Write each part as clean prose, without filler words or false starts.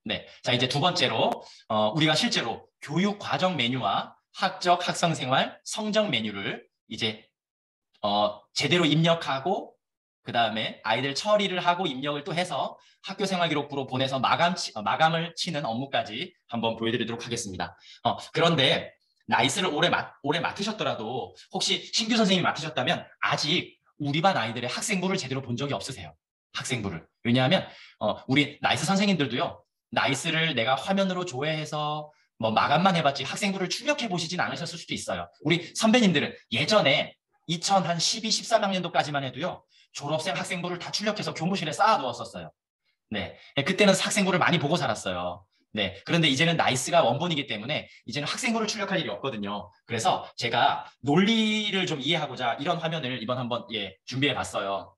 네. 자, 이제 두 번째로, 우리가 실제로 교육 과정 메뉴와 학적, 학생생활, 성적 메뉴를 이제, 제대로 입력하고, 그 다음에 아이들 처리를 하고 입력을 또 해서 학교 생활 기록부로 보내서 마감을 치는 업무까지 한번 보여드리도록 하겠습니다. 그런데 나이스를 올해 맡으셨더라도 혹시 신규 선생님이 맡으셨다면 아직 우리 반 아이들의 학생부를 제대로 본 적이 없으세요. 학생부를. 왜냐하면 우리 나이스 선생님들도요. 나이스를 내가 화면으로 조회해서 뭐 마감만 해봤지 학생부를 출력해 보시진 않으셨을 수도 있어요. 우리 선배님들은 예전에 2012, 13학년도까지만 해도요. 졸업생 학생부를 다 출력해서 교무실에 쌓아두었었어요. 네. 그때는 학생부를 많이 보고 살았어요. 네. 그런데 이제는 나이스가 원본이기 때문에 이제는 학생부를 출력할 일이 없거든요. 그래서 제가 논리를 좀 이해하고자 이런 화면을 이번 한번 준비해 봤어요.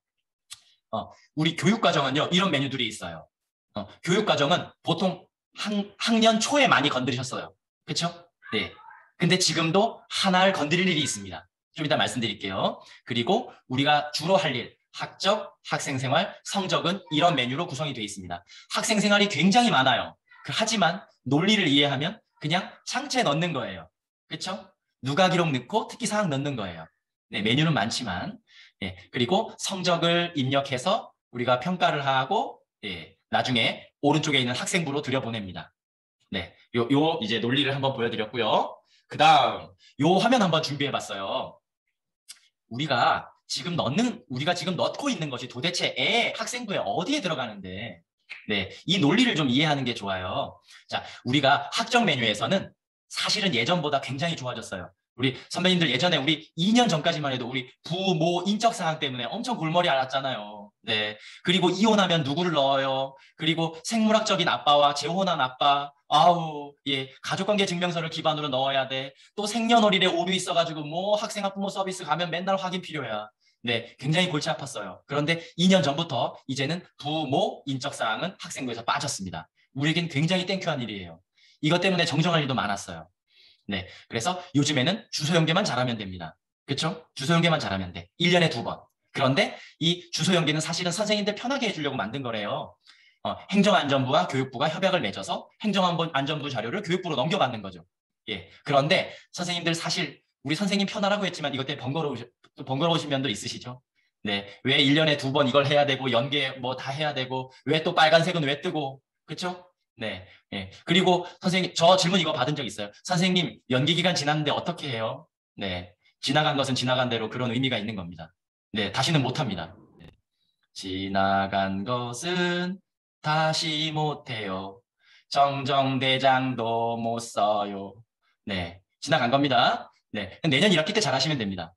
우리 교육과정은요, 이런 메뉴들이 있어요. 교육과정은 보통 학년 초에 많이 건드리셨어요. 그렇죠? 네. 근데 지금도 하나를 건드릴 일이 있습니다. 좀 이따 말씀드릴게요. 그리고 우리가 주로 할 일, 학적, 학생생활, 성적은 이런 메뉴로 구성이 되어 있습니다. 학생생활이 굉장히 많아요. 하지만 논리를 이해하면 그냥 창체에 넣는 거예요. 그렇죠? 누가 기록 넣고 특기사항 넣는 거예요. 네, 메뉴는 많지만 그리고 성적을 입력해서 우리가 평가를 하고 나중에 오른쪽에 있는 학생부로 들여보냅니다. 네, 요 이제 논리를 한번 보여드렸고요. 그 다음 요 화면 한번 준비해봤어요. 우리가 지금 넣고 있는 것이 도대체 학생부에 어디에 들어가는데, 네, 이 논리를 좀 이해하는 게 좋아요. 자, 우리가 학적 메뉴에서는 사실은 예전보다 굉장히 좋아졌어요. 우리 선배님들 예전에 우리 2년 전까지만 해도 우리 부모 인적 사항 때문에 엄청 골머리 앓았잖아요. 네. 그리고 이혼하면 누구를 넣어요? 그리고 생물학적인 아빠와 재혼한 아빠, 아우, 가족관계 증명서를 기반으로 넣어야 돼. 또 생년월일에 오류 있어가지고 뭐 학생학부모 서비스 가면 맨날 확인 필요야. 네, 굉장히 골치 아팠어요. 그런데 2년 전부터 이제는 부모 인적 사항은 학생부에서 빠졌습니다. 우리에겐 굉장히 땡큐한 일이에요. 이것 때문에 정정할 일도 많았어요. 네, 그래서 요즘에는 주소 연계만 잘하면 됩니다. 그렇죠? 주소 연계만 잘하면 돼. 1년에 2번. 그런데 이 주소 연계는 사실은 선생님들 편하게 해주려고 만든 거래요. 행정안전부와 교육부가 협약을 맺어서 행정안전부 자료를 교육부로 넘겨받는 거죠. 예. 그런데 선생님들 사실 우리 선생님 편하라고 했지만 이것 때문에 번거로우신 면도 있으시죠? 네. 왜 1년에 2번 이걸 해야 되고 연계 뭐 다 해야 되고 왜 또 빨간색은 왜 뜨고 그렇죠? 네. 예. 그리고 선생님 저 질문 이거 받은 적 있어요. 선생님 연기 기간 지났는데 어떻게 해요? 네. 지나간 것은 지나간 대로 그런 의미가 있는 겁니다. 네. 다시는 못 합니다. 네. 지나간 것은 다시 못해요. 정정대장도 못 써요. 네, 지나간 겁니다. 네, 내년 1학기 때 잘하시면 됩니다.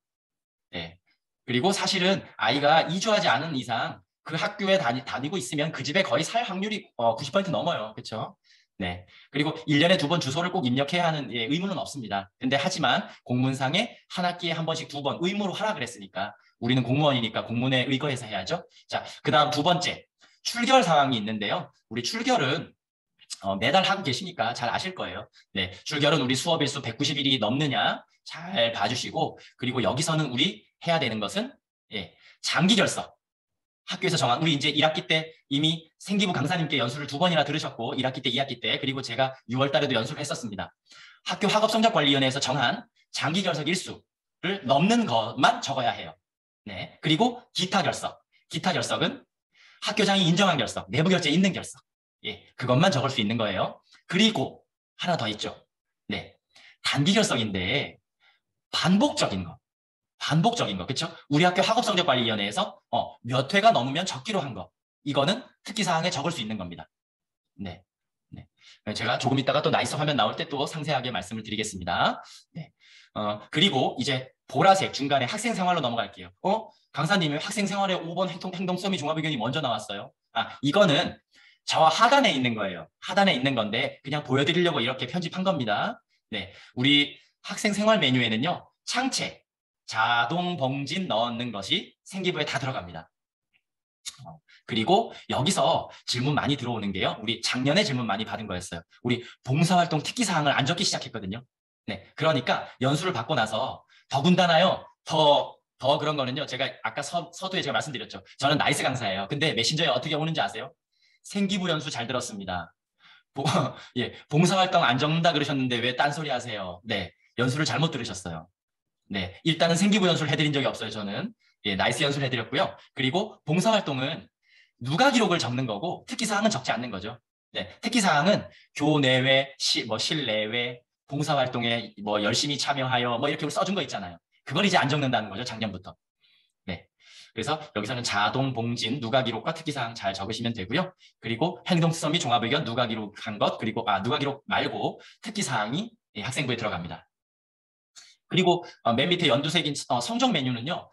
네, 그리고 사실은 아이가 이주하지 않은 이상 그 학교에 다니고 있으면 그 집에 거의 살 확률이 90% 넘어요. 그렇죠? 네. 그리고 1년에 2번 주소를 꼭 입력해야 하는 의무는 없습니다. 근데 하지만 공문상에 한 학기에 한 번씩 2번 의무로 하라 그랬으니까 우리는 공무원이니까 공문에 의거해서 해야죠. 자, 그 다음 두 번째. 출결 상황이 있는데요. 우리 출결은 매달 하고 계시니까 잘 아실 거예요. 네, 출결은 우리 수업 일수 190일이 넘느냐 잘 봐주시고 그리고 여기서는 우리 해야 되는 것은 장기 결석. 학교에서 정한 우리 이제 1학기 때 이미 생기부 강사님께 연수를 2번이나 들으셨고 1학기 때, 2학기 때 그리고 제가 6월 달에도 연수를 했었습니다. 학교 학업성적관리위원회에서 정한 장기 결석 일수를 넘는 것만 적어야 해요. 네, 그리고 기타 결석. 기타 결석은 학교장이 인정한 결석, 내부 결제 있는 결석. 그것만 적을 수 있는 거예요. 그리고 하나 더 있죠. 네, 단기 결석인데 반복적인 거. 반복적인 거, 그렇죠? 우리 학교 학업성적관리위원회에서 몇 회가 넘으면 적기로 한 거. 이거는 특기사항에 적을 수 있는 겁니다. 네. 네. 제가 조금 있다가 또 나이스 화면 나올 때 또 상세하게 말씀을 드리겠습니다. 네. 그리고 이제 보라색 중간에 학생생활로 넘어갈게요. 강사님이 학생생활에 5번 행동수험이 종합의견이 먼저 나왔어요. 이거는 저 하단에 있는 거예요. 하단에 있는 건데 그냥 보여드리려고 이렇게 편집한 겁니다. 네, 우리 학생생활 메뉴에는요. 창체, 자동 봉진 넣는 것이 생기부에 다 들어갑니다. 그리고 여기서 질문 많이 들어오는 게요. 우리 작년에 질문 많이 받은 거였어요. 우리 봉사활동 특기사항을 안 적기 시작했거든요. 네, 그러니까 연수를 받고 나서 더군다나요. 더 그런 거는요. 제가 아까 서두에 제가 말씀드렸죠. 저는 나이스 강사예요. 근데 메신저에 어떻게 오는지 아세요? 생기부 연수 잘 들었습니다. 예, 봉사활동 안 적는다 그러셨는데 왜 딴소리 하세요? 네, 연수를 잘못 들으셨어요. 네, 일단은 생기부 연수를 해드린 적이 없어요, 저는. 예, 나이스 연수를 해드렸고요. 그리고 봉사활동은 누가 기록을 적는 거고 특기사항은 적지 않는 거죠. 네, 특기사항은 교내외, 뭐 실내외, 봉사활동에 뭐 열심히 참여하여 뭐 이렇게 써준 거 있잖아요. 그걸 이제 안 적는다는 거죠, 작년부터. 네. 그래서 여기서는 자동 봉진, 누가 기록과 특기사항 잘 적으시면 되고요. 그리고 행동수서 및 종합의견 누가 기록한 것, 그리고 누가 기록 말고 특기사항이 학생부에 들어갑니다. 그리고 맨 밑에 연두색인 성적 메뉴는요.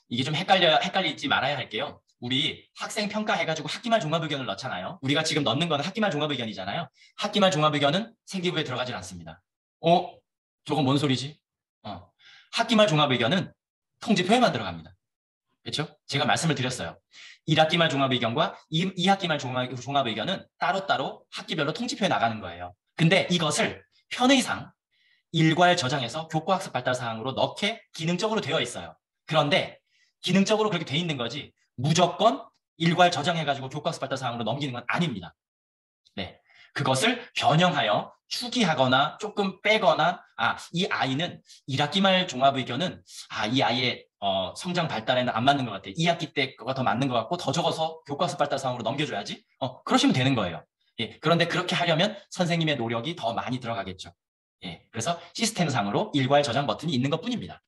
이게 좀 헷갈리지 말아야 할게요. 우리 학생 평가해가지고 학기말 종합의견을 넣잖아요. 우리가 지금 넣는 건 학기말 종합의견이잖아요. 학기말 종합의견은 생기부에 들어가질 않습니다. 저건 뭔 소리지? 학기말 종합의견은 통지표에만 들어갑니다. 그렇죠? 제가 말씀을 드렸어요. 1학기 말 종합의견과 2학기 말 종합의견은 따로따로 학기별로 통지표에 나가는 거예요. 근데 이것을 편의상 일괄 저장해서 교과학습 발달 사항으로 넣게 기능적으로 되어 있어요. 그런데 기능적으로 그렇게 돼 있는 거지 무조건 일괄 저장해가지고 교과학습 발달 사항으로 넘기는 건 아닙니다. 네, 그것을 변형하여 추기하거나 조금 빼거나 이 아이는 1학기 말 종합의견은 이 아이의 성장 발달에는 안 맞는 것 같아. 2학기 때 그거 더 맞는 것 같고 더 적어서 교과학습 발달 사항으로 넘겨줘야지. 그러시면 되는 거예요. 예, 그런데 그렇게 하려면 선생님의 노력이 더 많이 들어가겠죠. 예, 그래서 시스템상으로 일괄 저장 버튼이 있는 것뿐입니다.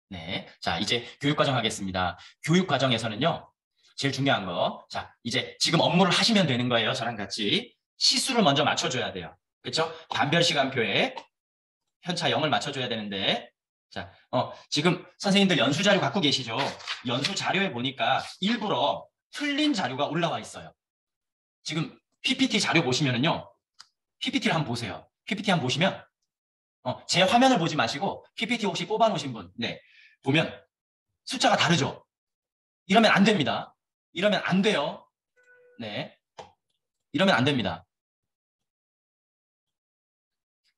네, 자 이제 교육과정 하겠습니다. 교육과정에서는요. 제일 중요한 거. 자, 이제 지금 업무를 하시면 되는 거예요. 저랑 같이. 시수를 먼저 맞춰줘야 돼요. 그렇죠? 반별 시간표에 편차 0을 맞춰줘야 되는데 자, 지금 선생님들 연수 자료 갖고 계시죠? 연수 자료에 보니까 일부러 틀린 자료가 올라와 있어요. 지금 PPT 자료 보시면은요. PPT를 한번 보세요. PPT 한번 보시면 제 화면을 보지 마시고 PPT 혹시 뽑아놓으신 분 네, 보면 숫자가 다르죠? 이러면 안 됩니다. 이러면 안 돼요. 네. 이러면 안 됩니다.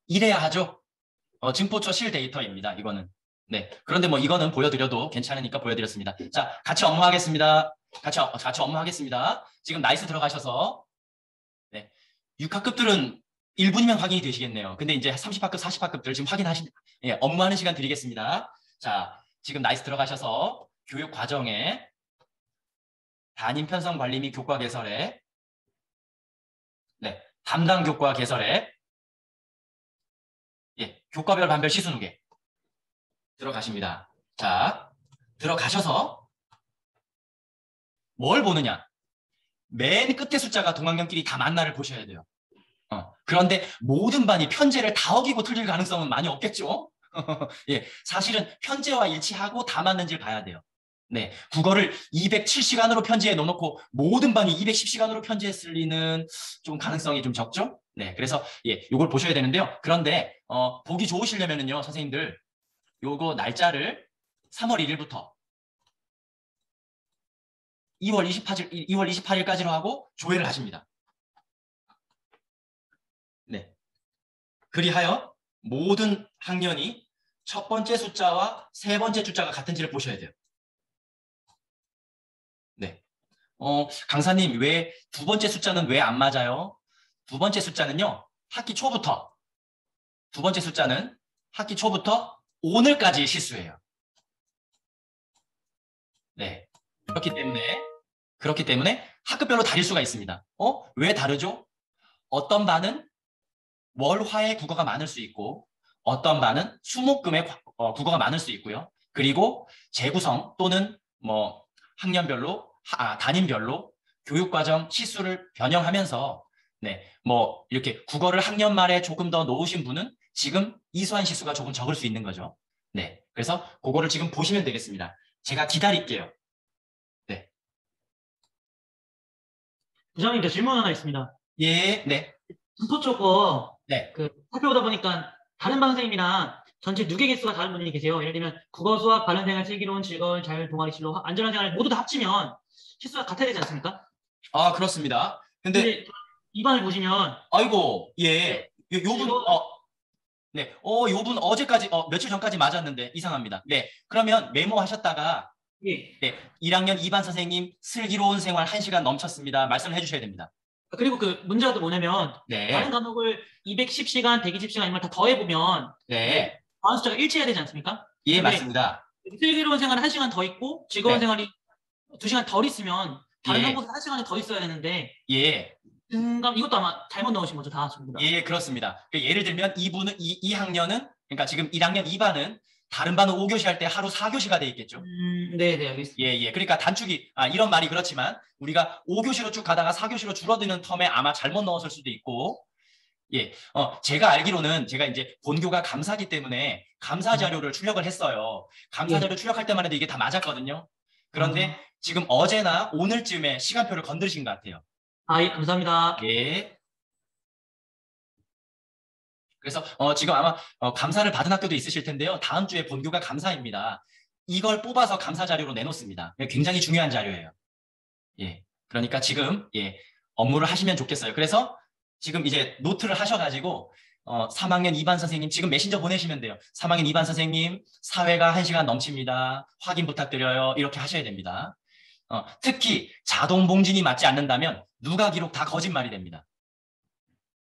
이래야 하죠. 증포처 실 데이터입니다. 이거는. 네. 그런데 뭐 이거는 보여드려도 괜찮으니까 보여드렸습니다. 자, 같이 업무하겠습니다. 같이 업무하겠습니다. 지금 나이스 들어가셔서 네. 6학급들은 1분이면 확인이 되시겠네요. 근데 이제 30학급, 40학급들 지금 예, 업무하는 시간 드리겠습니다. 자, 지금 나이스 들어가셔서 교육 과정에 담임 편성 관리 및 교과 개설에 네, 담당 교과 개설에 예, 교과별 반별 시수 누계 들어가십니다. 자, 들어가셔서 뭘 보느냐? 맨 끝에 숫자가 동학년끼리 다 맞나를 보셔야 돼요. 그런데 모든 반이 편제를 다 어기고 틀릴 가능성은 많이 없겠죠? 예, 사실은 편제와 일치하고 다 맞는지를 봐야 돼요. 네, 국어를 207시간으로 편제해 놓고 모든 반이 210시간으로 편제했을 리는 좀 가능성이 좀 적죠? 네, 그래서 예, 요걸 보셔야 되는데요. 그런데 보기 좋으시려면은요, 선생님들 요거 날짜를 3월 1일부터 2월 28일까지로 하고 조회를 하십니다. 네, 그리하여 모든 학년이 첫 번째 숫자와 세 번째 숫자가 같은지를 보셔야 돼요. 네. 강사님, 왜 두 번째 숫자는 왜 안 맞아요? 두 번째 숫자는요, 두 번째 숫자는 학기 초부터 오늘까지 실수예요. 네. 그렇기 때문에 학급별로 다를 수가 있습니다. 왜 다르죠? 어떤 반은 월화의 국어가 많을 수 있고, 어떤 반은 수목금의 국어가 많을 수 있고요. 그리고 재구성 또는 뭐 학년별로, 담임별로 교육과정 시수를 변형하면서 네, 뭐 이렇게 국어를 학년 말에 조금 더 놓으신 분은 지금 이수한 시수가 조금 적을 수 있는 거죠. 네, 그래서 그거를 지금 보시면 되겠습니다. 제가 기다릴게요. 네. 부장님, 저 질문 하나 있습니다. 예, 네. 분포 쪽거 네. 살펴보다 보니까 다른 반 선생님이랑 전체 누계 개수가 다른 분이 계세요. 예를 들면 국어, 수학, 바른생활, 슬기로운, 즐거운, 자율, 동아리, 진로, 안전한 생활 모두 다 합치면 실수가 같아야 되지 않습니까? 그렇습니다. 근데 이 반을 보시면 아이고, 예. 네, 요분 네. 요분 어제까지 며칠 전까지 맞았는데 이상합니다. 네. 그러면 메모하셨다가 예. 네. 1학년 2반 선생님 슬기로운 생활 1시간 넘쳤습니다. 말씀을 해 주셔야 됩니다. 그리고 그 문제가 뭐냐면 다른 네. 과목을 210시간, 120시간 이런 걸 다 더해보면 네, 네. 과원 숫자가 일치해야 되지 않습니까? 예, 근데 맞습니다. 슬기로운 생활은 1시간 더 있고 즐거운 네. 생활이 2시간 덜 있으면 다른 예. 항목에서 1시간이 더 있어야 되는데 예. 이것도 아마 잘못 넣으신 거죠, 다 전부 다. 예, 그렇습니다. 예를 들면 이 학년은 그러니까 지금 1학년 2반은 다른 반은 5교시 할 때 하루 4교시가 돼 있겠죠. 네, 네, 알겠습니다. 예, 예. 그러니까 단축이, 이런 말이 그렇지만, 우리가 5교시로 쭉 가다가 4교시로 줄어드는 텀에 아마 잘못 넣었을 수도 있고, 예. 제가 알기로는 제가 이제 본교가 감사기 때문에 감사 자료를 출력을 했어요. 감사 예. 자료 출력할 때만 해도 이게 다 맞았거든요. 그런데 아, 지금 어제나 오늘쯤에 시간표를 건드신 것 같아요. 예, 감사합니다. 예. 그래서 지금 아마 감사를 받은 학교도 있으실 텐데요. 다음 주에 본교가 감사입니다. 이걸 뽑아서 감사 자료로 내놓습니다. 굉장히 중요한 자료예요. 예. 그러니까 지금 업무를 하시면 좋겠어요. 그래서 지금 이제 노트를 하셔가지고 3학년 2반 선생님 지금 메신저 보내시면 돼요. 3학년 2반 선생님 사회가 1시간 넘칩니다. 확인 부탁드려요. 이렇게 하셔야 됩니다. 특히 자동 봉진이 맞지 않는다면 누가 기록 다 거짓말이 됩니다.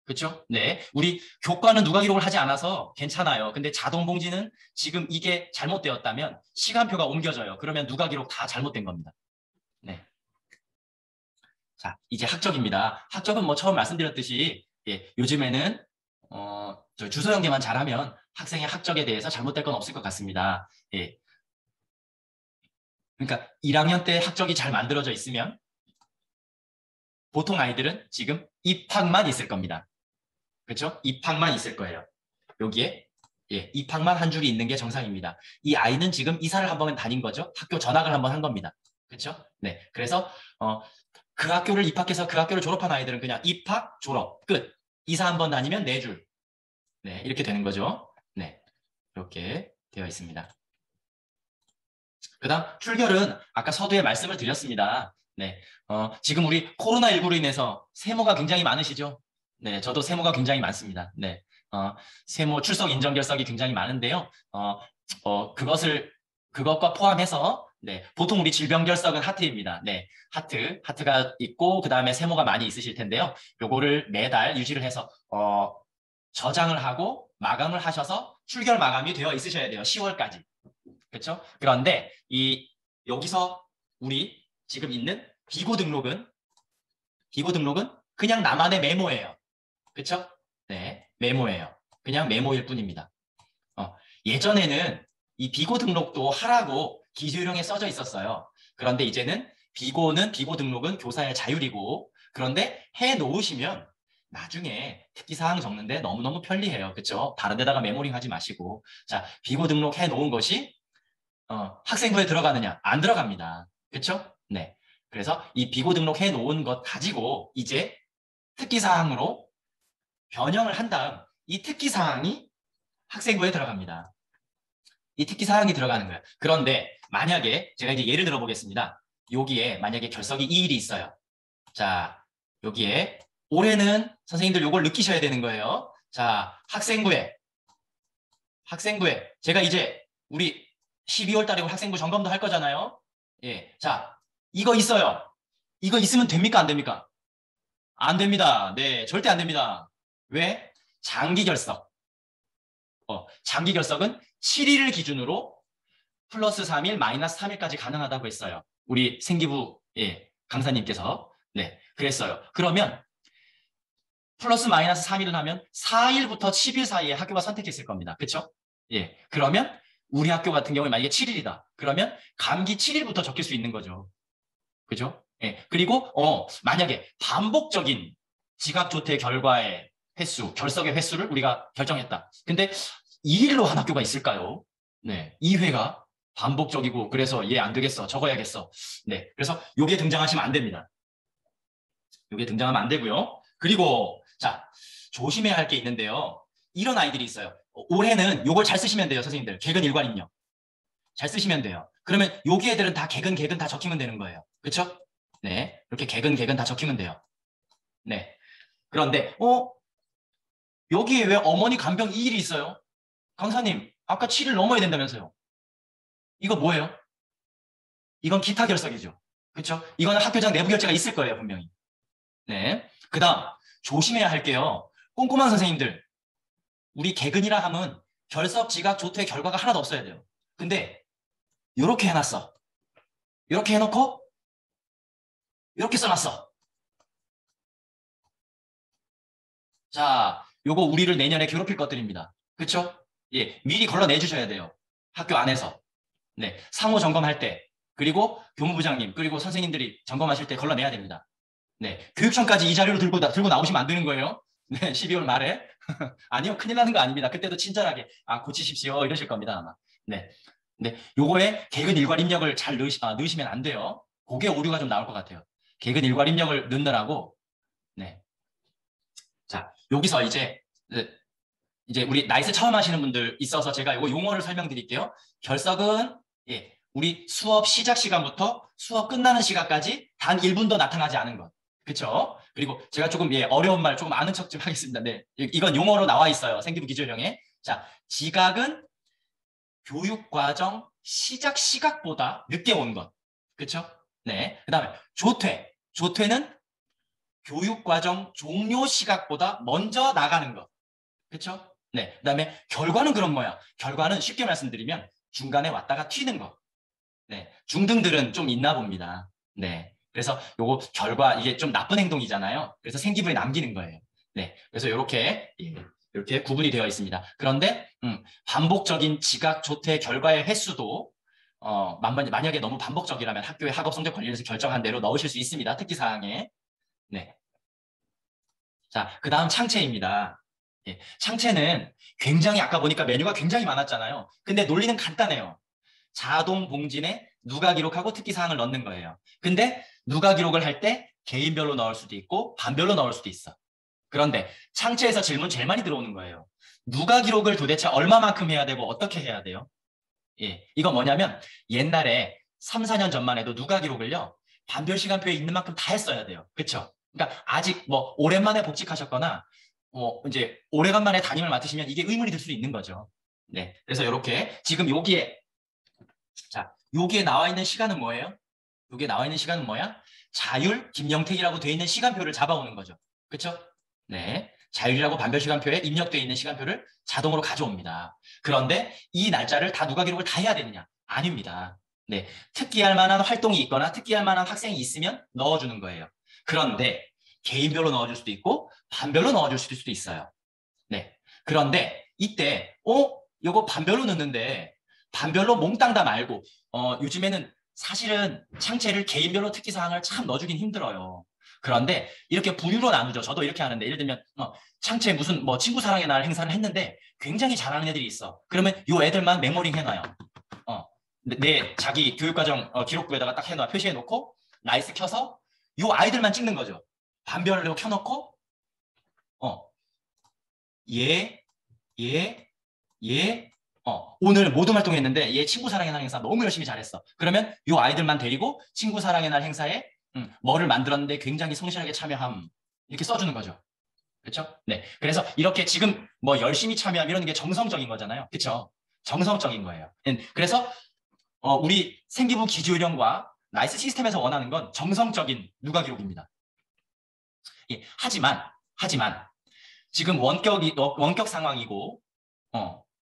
그렇죠? 네. 우리 교과는 누가 기록을 하지 않아서 괜찮아요. 근데 자동 봉지는 지금 이게 잘못되었다면 시간표가 옮겨져요. 그러면 누가 기록 다 잘못된 겁니다. 네. 자, 이제 학적입니다. 학적은 뭐 처음 말씀드렸듯이 요즘에는 저 주소 연계만 잘하면 학생의 학적에 대해서 잘못될 건 없을 것 같습니다. 예. 그러니까 1학년 때 학적이 잘 만들어져 있으면 보통 아이들은 지금 입학만 있을 겁니다. 그렇죠? 입학만 있을 거예요. 여기에 입학만 한 줄이 있는 게 정상입니다. 이 아이는 지금 이사를 한 번 다닌 거죠. 학교 전학을 한 번 한 겁니다. 그렇죠? 네. 그래서 그 학교를 입학해서 그 학교를 졸업한 아이들은 그냥 입학, 졸업, 끝. 이사 한 번 다니면 4줄. 네, 이렇게 되는 거죠. 네, 이렇게 되어 있습니다. 그 다음 출결은 아까 서두에 말씀을 드렸습니다. 네, 지금 우리 코로나19로 인해서 세모가 굉장히 많으시죠? 네, 저도 세모가 굉장히 많습니다. 네, 세모 출석 인정 결석이 굉장히 많은데요. 그것과 포함해서 네, 보통 우리 질병 결석은 하트입니다. 네, 하트가 있고 그 다음에 세모가 많이 있으실 텐데요. 요거를 매달 유지를 해서 저장을 하고 마감을 하셔서 출결 마감이 되어 있으셔야 돼요. 10월까지. 그렇죠? 그런데 여기서 우리 지금 있는 비고 등록은 그냥 나만의 메모예요. 그렇죠? 네, 메모예요. 그냥 메모일 뿐입니다. 예전에는 이 비고 등록도 하라고 기술형에 써져 있었어요. 그런데 이제는 비고 등록은 교사의 자율이고 그런데 해 놓으시면 나중에 특기사항 적는데 너무너무 편리해요. 그렇죠? 다른 데다가 메모링 하지 마시고 자, 비고 등록 해 놓은 것이 학생부에 들어가느냐? 안 들어갑니다. 그렇죠? 네. 그래서 이 비고 등록해 놓은 것 가지고 이제 특기사항으로 변형을 한 다음 이 특기사항이 학생부에 들어갑니다. 이 특기사항이 들어가는 거예요. 그런데 만약에 제가 이제 예를 들어 보겠습니다. 여기에 만약에 결석이 2일이 있어요. 자, 여기에 올해는 선생님들 요걸 느끼셔야 되는 거예요. 자, 학생부에 제가 이제 우리 12월 달에 학생부 점검도 할 거잖아요. 예. 자, 이거 있어요. 이거 있으면 됩니까? 안 됩니까? 안 됩니다. 네, 절대 안 됩니다. 왜? 장기 결석. 장기 결석은 7일을 기준으로 플러스 3일, 마이너스 3일까지 가능하다고 했어요. 우리 생기부 강사님께서. 네, 그랬어요. 그러면 플러스 마이너스 3일을 하면 4일부터 10일 사이에 학교가 선택했을 겁니다. 그렇죠? 예. 그러면 우리 학교 같은 경우에 만약에 7일이다. 그러면 감기 7일부터 적힐 수 있는 거죠. 그죠? 예. 그리고 만약에 반복적인 지각조퇴 결과의 횟수, 결석의 횟수를 우리가 결정했다. 근데 2일로 한 학교가 있을까요? 네. 2회가 반복적이고 그래서 얘 안 되겠어. 적어야겠어. 네. 그래서 요게 등장하시면 안 됩니다. 요게 등장하면 안 되고요. 그리고 자, 조심해야 할 게 있는데요. 이런 아이들이 있어요. 올해는 요걸 잘 쓰시면 돼요, 선생님들. 개근 일관 입력. 잘 쓰시면 돼요. 그러면 여기 애들은 다 개근 다 적히면 되는 거예요. 그렇죠? 네. 이렇게 개근 다 적히면 돼요. 네. 그런데 여기에 왜 어머니 간병 2일이 있어요? 강사님, 아까 7일 넘어야 된다면서요. 이거 뭐예요? 이건 기타 결석이죠. 그렇죠? 이거는 학교장 내부 결제가 있을 거예요, 분명히. 네. 그 다음, 조심해야 할게요. 꼼꼼한 선생님들, 우리 개근이라 하면 결석, 지각, 조퇴 결과가 하나도 없어야 돼요. 근데 이렇게 해놨어. 이렇게 해놓고 이렇게 써놨어. 자, 요거 우리를 내년에 괴롭힐 것들입니다. 그쵸? 예, 미리 걸러내주셔야 돼요. 학교 안에서. 네, 상호 점검할 때, 그리고 교무부장님, 그리고 선생님들이 점검하실 때 걸러내야 됩니다. 네, 교육청까지 이 자료를 들고 나오시면 안 되는 거예요. 네, 12월 말에. 아니요, 큰일 나는 거 아닙니다. 그때도 친절하게, 고치십시오. 이러실 겁니다, 아마. 네. 네, 요거에 개근 일괄 입력을 잘 넣으시면 안 돼요. 그게 오류가 좀 나올 것 같아요. 개근 일괄 입력을 넣느라고. 네. 자, 여기서 이제 우리 나이스 처음 하시는 분들 있어서 제가 이거 용어를 설명드릴게요. 결석은 우리 수업 시작 시간부터 수업 끝나는 시간까지 단 1분도 나타나지 않은 것. 그렇죠? 그리고 제가 조금 어려운 말 조금 아는 척 좀 하겠습니다. 네, 이건 용어로 나와 있어요. 생기부 기조령에. 자, 지각은 교육과정 시작 시각보다 늦게 온 것. 그렇죠? 네. 그다음에 조퇴. 조퇴는 교육과정 종료 시각보다 먼저 나가는 것. 그렇죠? 네. 그다음에 결과는 그런 뭐야? 결과는 쉽게 말씀드리면 중간에 왔다가 튀는 거. 네. 중등들은 좀 있나 봅니다. 네. 그래서 요거 결과 이게 좀 나쁜 행동이잖아요. 그래서 생기부에 남기는 거예요. 네. 그래서 이렇게 구분이 되어 있습니다. 그런데 반복적인 지각 조퇴 결과의 횟수도 만약에 너무 반복적이라면 학교의 학업 성적 관리에서 결정한 대로 넣으실 수 있습니다. 특기 사항에. 네. 자, 그 다음 창체입니다. 예, 창체는 굉장히 아까 보니까 메뉴가 굉장히 많았잖아요. 근데 논리는 간단해요. 자동 봉진에 누가 기록하고 특기 사항을 넣는 거예요. 근데 누가 기록을 할 때 개인별로 넣을 수도 있고 반별로 넣을 수도 있어. 그런데 창체에서 질문 제일 많이 들어오는 거예요. 누가 기록을 도대체 얼마만큼 해야 되고 어떻게 해야 돼요? 예, 이거 뭐냐면 옛날에 3, 4년 전만 해도 누가 기록을요. 반별 시간표에 있는 만큼 다 했어야 돼요. 그렇죠? 그러니까 아직 뭐 오랜만에 복직하셨거나 이제 오래간만에 담임을 맡으시면 이게 의문이 들 수 있는 거죠. 네, 그래서 이렇게 지금 여기에 나와 있는 시간은 뭐예요? 여기에 나와 있는 시간은 뭐야? 자율 김영택이라고 되어 있는 시간표를 잡아오는 거죠. 그렇죠? 네, 자율이라고 반별 시간표에 입력되어 있는 시간표를 자동으로 가져옵니다. 그런데 이 날짜를 다 누가 기록을 다 해야 되느냐? 아닙니다. 네, 특기할 만한 활동이 있거나 특기할 만한 학생이 있으면 넣어주는 거예요. 그런데 개인별로 넣어줄 수도 있고 반별로 넣어줄 수도 있어요. 네, 그런데 이때 이거 반별로 넣는데 반별로 몽땅 다 말고 요즘에는 사실은 창체를 개인별로 특기 사항을 참 넣어주긴 힘들어요. 그런데 이렇게 부류로 나누죠. 저도 이렇게 하는데 예를 들면 창체 무슨 뭐 친구 사랑의 날 행사를 했는데 굉장히 잘하는 애들이 있어. 그러면 요 애들만 메모링 해놔요. 내 자기 교육과정 기록부에다가 딱 해놔 표시해놓고 나이스 켜서 요 아이들만 찍는 거죠. 반별로 켜놓고 얘, 얘, 얘, 오늘 모든 활동했는데 얘 친구 사랑의 날 행사 너무 열심히 잘했어. 그러면 요 아이들만 데리고 친구 사랑의 날 행사에 뭐를 만들었는데 굉장히 성실하게 참여함 이렇게 써주는 거죠. 그렇죠? 네. 그래서 이렇게 지금 뭐 열심히 참여함 이런 게 정성적인 거잖아요. 그렇죠? 정성적인 거예요. 그래서 우리 생기부 기조령과 나이스 시스템에서 원하는 건 정성적인 누가 기록입니다. 예, 하지만 지금 원격 상황이고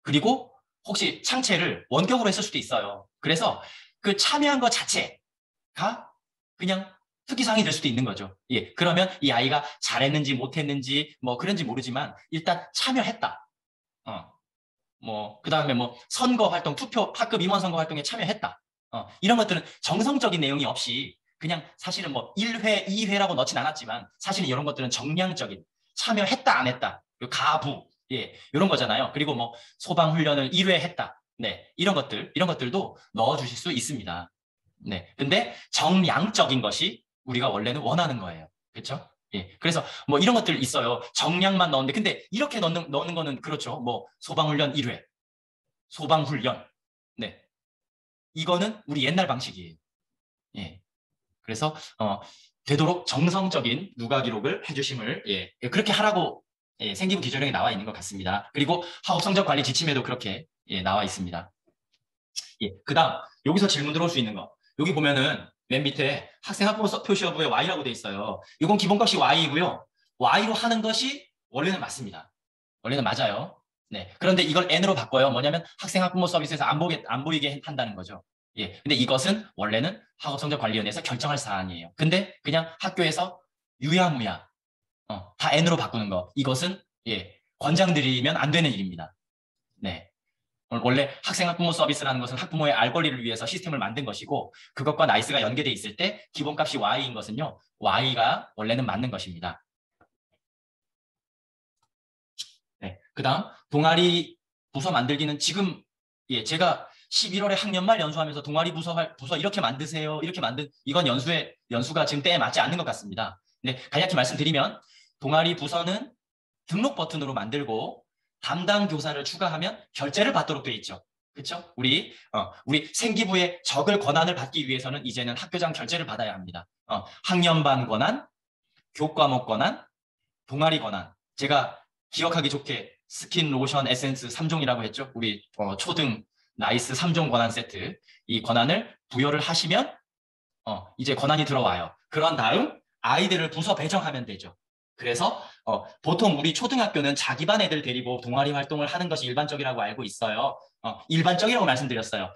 그리고 혹시 창체를 원격으로 했을 수도 있어요. 그래서 그 참여한 것 자체가 그냥 특기사항이 될 수도 있는 거죠. 예, 그러면 이 아이가 잘했는지 못했는지 뭐 그런지 모르지만 일단 참여했다. 그 다음에 뭐 선거 활동, 투표, 학급 임원 선거 활동에 참여했다. 이런 것들은 정성적인 내용이 없이 그냥 사실은 뭐 1회, 2회라고 넣진 않았지만 사실은 이런 것들은 정량적인 참여했다, 안 했다. 가부, 예, 이런 거잖아요. 그리고 뭐 소방훈련을 1회 했다. 네, 이런 것들도 넣어주실 수 있습니다. 네, 근데 정량적인 것이 우리가 원래는 원하는 거예요. 그렇죠? 예, 그래서 뭐 이런 것들 있어요. 정량만 넣었는데, 근데 이렇게 넣는 거는 그렇죠. 뭐 소방훈련 1회, 소방훈련. 네, 이거는 우리 옛날 방식이에요. 예, 그래서 되도록 정성적인 누가 기록을 해주심을 그렇게 하라고 생기부 기조령에 나와 있는 것 같습니다. 그리고 학업 성적 관리 지침에도 그렇게 나와 있습니다. 예, 그다음 여기서 질문 들어올 수 있는 거. 여기 보면은 맨 밑에 학생 학부모 표시 여부에 Y라고 돼 있어요. 이건 기본값이 Y이고요. Y로 하는 것이 원래는 맞습니다. 원래는 맞아요. 네. 그런데 이걸 N으로 바꿔요. 뭐냐면 학생 학부모 서비스에서 안 보이게 한다는 거죠. 예. 근데 이것은 원래는 학업성적관리위원회에서 결정할 사안이에요. 근데 그냥 학교에서 유야무야 다 N으로 바꾸는 거. 이것은 예, 권장드리면 안 되는 일입니다. 네. 원래 학생 학부모 서비스라는 것은 학부모의 알 권리를 위해서 시스템을 만든 것이고 그것과 나이스가 연계돼 있을 때 기본값이 Y인 것은요. Y가 원래는 맞는 것입니다. 네. 그다음 동아리 부서 만들기는 지금 예, 제가 11월에 학년 말 연수하면서 동아리 부서 이렇게 만드세요. 이렇게 만든 이건 연수가 지금 때에 맞지 않는 것 같습니다. 네, 간략히 말씀드리면 동아리 부서는 등록 버튼으로 만들고 담당 교사를 추가하면 결제를 받도록 되어 있죠. 그렇죠? 우리 생기부의 적을 권한을 받기 위해서는 이제는 학교장 결제를 받아야 합니다. 학년반 권한, 교과목 권한, 동아리 권한. 제가 기억하기 좋게 스킨, 로션, 에센스 3종이라고 했죠. 우리 초등, 나이스 3종 권한 세트. 이 권한을 부여를 하시면 이제 권한이 들어와요. 그런 다음 아이들을 부서 배정하면 되죠. 그래서 보통 우리 초등학교는 자기 반 애들 데리고 동아리 활동을 하는 것이 일반적이라고 알고 있어요. 일반적이라고 말씀드렸어요.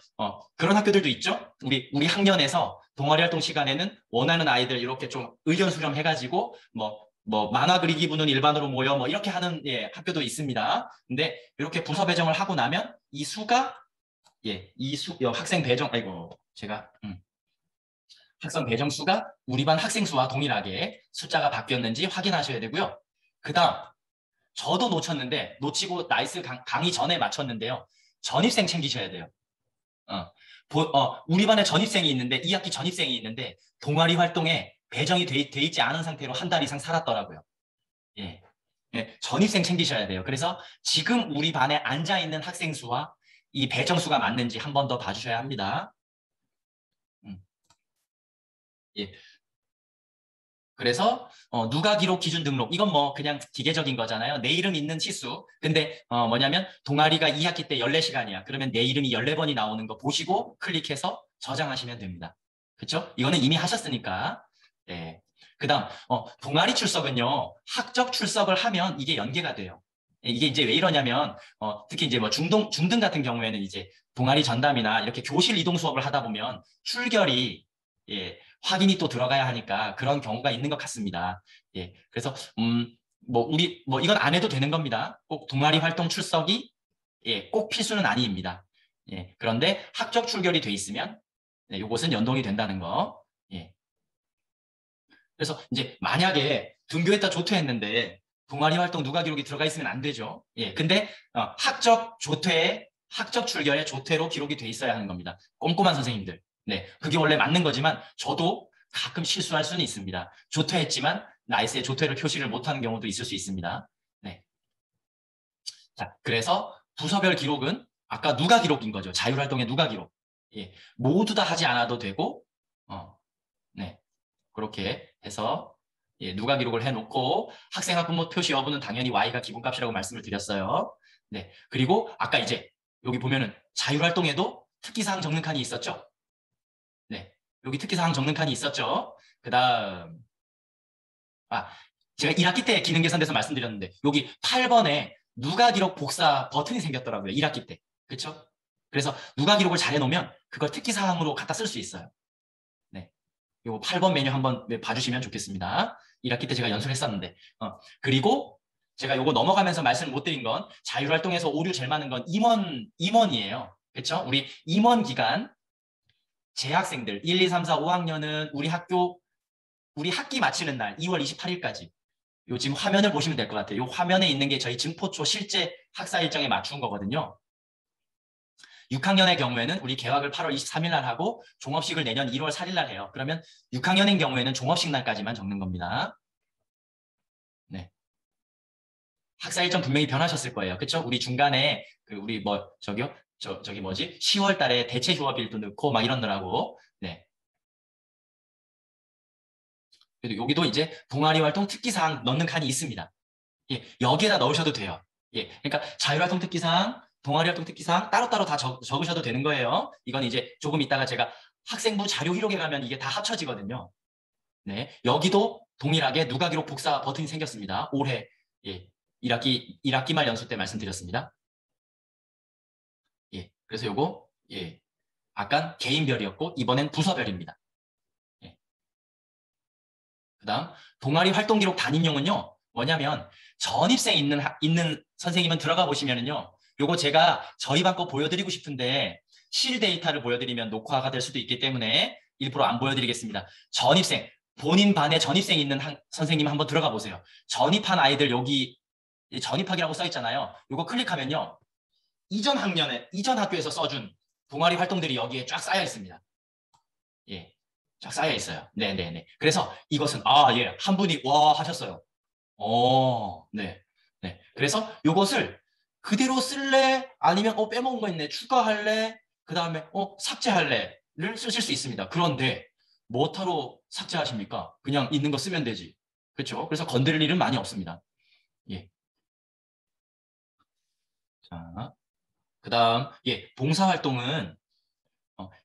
그런 학교들도 있죠. 우리 학년에서 동아리 활동 시간에는 원하는 아이들 이렇게 좀 의견 수렴해가지고 뭐 만화 그리기 부는 일반으로 모여 뭐 이렇게 하는 예, 학교도 있습니다. 근데 이렇게 부서 배정을 하고 나면 이 수가 예, 학생 배정 아이고 제가 학생 배정 수가 우리 반 학생 수와 동일하게 숫자가 바뀌었는지 확인하셔야 되고요. 그 다음 저도 놓치고 나이스 강의 전에 맞췄는데요. 전입생 챙기셔야 돼요. 우리 반에 전입생이 있는데 2학기 전입생이 있는데 동아리 활동에 배정이 돼 있지 않은 상태로 한 달 이상 살았더라고요. 예. 예, 전입생 챙기셔야 돼요. 그래서 지금 우리 반에 앉아있는 학생 수와 이 배정 수가 맞는지 한 번 더 봐주셔야 합니다. 예. 그래서 누가 기록 기준 등록 이건 뭐 그냥 기계적인 거잖아요. 내 이름 있는 치수. 근데 뭐냐면 동아리가 2학기 때 14시간이야. 그러면 내 이름이 14번이 나오는 거 보시고 클릭해서 저장하시면 됩니다. 그렇죠? 이거는 이미 하셨으니까. 네. 그다음 동아리 출석은요. 학적 출석을 하면 이게 연계가 돼요. 예, 이게 이제 왜 이러냐면 특히 이제 뭐 중등 같은 경우에는 이제 동아리 전담이나 이렇게 교실 이동 수업을 하다 보면 출결이 예, 확인이 또 들어가야 하니까 그런 경우가 있는 것 같습니다. 예, 그래서 뭐 이건 안 해도 되는 겁니다. 꼭 동아리 활동 출석이 예, 꼭 필수는 아니입니다. 예, 그런데 학적 출결이 돼 있으면 네, 이것은 연동이 된다는 거. 예. 그래서 이제 만약에 등교했다 조퇴했는데 동아리 활동 누가 기록이 들어가 있으면 안 되죠. 예, 근데 학적 출결에 조퇴로 기록이 돼 있어야 하는 겁니다. 꼼꼼한 선생님들. 네, 그게 원래 맞는 거지만 저도 가끔 실수할 수는 있습니다. 조퇴했지만 나이스에 조퇴를 표시를 못하는 경우도 있을 수 있습니다. 네. 자, 그래서 부서별 기록은 아까 누가 기록인 거죠. 자율활동의 누가 기록. 예, 모두 다 하지 않아도 되고, 네, 그렇게 해서 예, 누가 기록을 해놓고 학생 학부모 표시 여부는 당연히 Y가 기본값이라고 말씀을 드렸어요. 네, 그리고 아까 이제 여기 보면은 자율활동에도 특기사항 적는 칸이 있었죠. 네, 여기 특기사항 적는 칸이 있었죠. 그 다음 제가 1학기 때 기능 개선돼서 말씀드렸는데 여기 8번에 누가 기록 복사 버튼이 생겼더라고요. 1학기 때. 그렇죠? 그래서 누가 기록을 잘 해놓으면 그걸 특기사항으로 갖다 쓸 수 있어요. 네, 요 8번 메뉴 한번 봐주시면 좋겠습니다. 1학기 때 제가 연수를 했었는데 그리고 제가 요거 넘어가면서 말씀 못 드린 건 자율활동에서 오류 제일 많은 건 임원이에요. 그렇죠? 우리 임원 기간 재학생들 1, 2, 3, 4, 5학년은 우리 학기 마치는 날 2월 28일까지 요 지금 화면을 보시면 될 것 같아요. 요 화면에 있는 게 저희 증포초 실제 학사 일정에 맞춘 거거든요. 6학년의 경우에는 우리 개학을 8월 23일 날 하고 종업식을 내년 1월 4일 날 해요. 그러면 6학년인 경우에는 종업식 날까지만 적는 겁니다. 네. 학사 일정 분명히 변하셨을 거예요. 그렇죠? 우리 중간에 우리 저기 뭐지? 10월 달에 대체 휴업일도 넣고 막 이러느라고. 네. 그래도 여기도 이제 동아리 활동 특기사항 넣는 칸이 있습니다. 예, 여기에다 넣으셔도 돼요. 예, 그러니까 자율활동 특기사항, 동아리 활동 특기사항 따로따로 다 적으셔도 되는 거예요. 이건 이제 조금 이따가 제가 학생부 자료 기록에 가면 이게 다 합쳐지거든요. 네, 여기도 동일하게 누가 기록 복사 버튼이 생겼습니다. 올해 1학기 말 연수 때 말씀드렸습니다. 그래서 요거 아까 개인별이었고 이번엔 부서별입니다. 그다음 동아리 활동 기록 단임용은요. 뭐냐면 전입생 있는 선생님은 들어가 보시면은요. 요거 제가 저희 반 거 보여드리고 싶은데 실 데이터를 보여드리면 녹화가 될 수도 있기 때문에 일부러 안 보여드리겠습니다. 전입생, 본인 반에 전입생 있는 선생님 한번 들어가 보세요. 전입한 아이들 여기 전입하기라고 써 있잖아요. 요거 클릭하면요. 이전 학교에서 써준 동아리 활동들이 여기에 쫙 쌓여 있습니다. 쫙 쌓여 있어요. 네네네. 그래서 이것은 한 분이 와 하셨어요. 네. 그래서 이것을 그대로 쓸래? 아니면 빼먹은 거 있네. 추가할래? 그 다음에 삭제할래?를 쓰실 수 있습니다. 그런데 뭐하러 삭제하십니까? 그냥 있는 거 쓰면 되지. 그렇죠? 그래서 건드릴 일은 많이 없습니다. 자, 그 다음 봉사활동은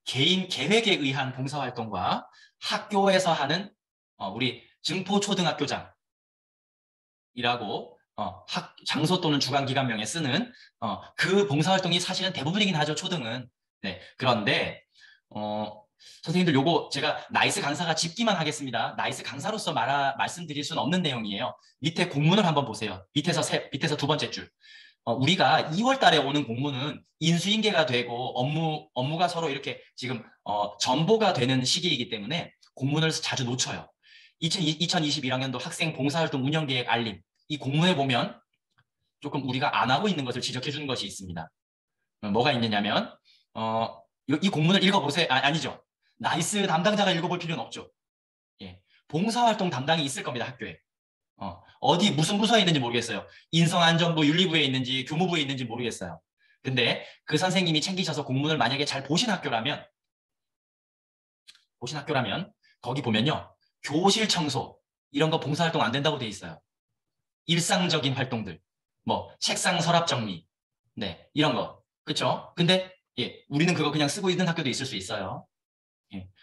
개인 계획에 의한 봉사활동과 학교에서 하는 우리 증포초등학교장이라고 장소 또는 주관기관명에 쓰는 그 봉사활동이 사실은 대부분이긴 하죠. 초등은. 네. 그런데 선생님들 요거 제가 나이스 강사가 짚기만 하겠습니다. 나이스 강사로서 말씀드릴 수는 없는 내용이에요. 밑에 공문을 한번 보세요. 밑에서 두 번째 줄. 우리가 2월 달에 오는 공문은 인수인계가 되고 업무가 서로 이렇게 지금 전보가 되는 시기이기 때문에 공문을 자주 놓쳐요. 2021학년도 학생 봉사활동 운영계획 알림. 이 공문에 보면 조금 우리가 안 하고 있는 것을 지적해 주는 것이 있습니다. 뭐가 있느냐면 이 공문을 읽어보세요. 아니죠. 나이스 담당자가 읽어볼 필요는 없죠. 봉사활동 담당이 있을 겁니다. 학교에. 어디 무슨 부서에 있는지 모르겠어요. 인성안전부, 윤리부에 있는지 교무부에 있는지 모르겠어요. 근데 그 선생님이 챙기셔서 공문을 만약에 잘 보신 학교라면 거기 보면요. 교실 청소 이런 거 봉사활동 안 된다고 돼 있어요. 일상적인 활동들 뭐 책상 서랍 정리 이런 거 그렇죠? 근데 우리는 그거 그냥 쓰고 있는 학교도 있을 수 있어요.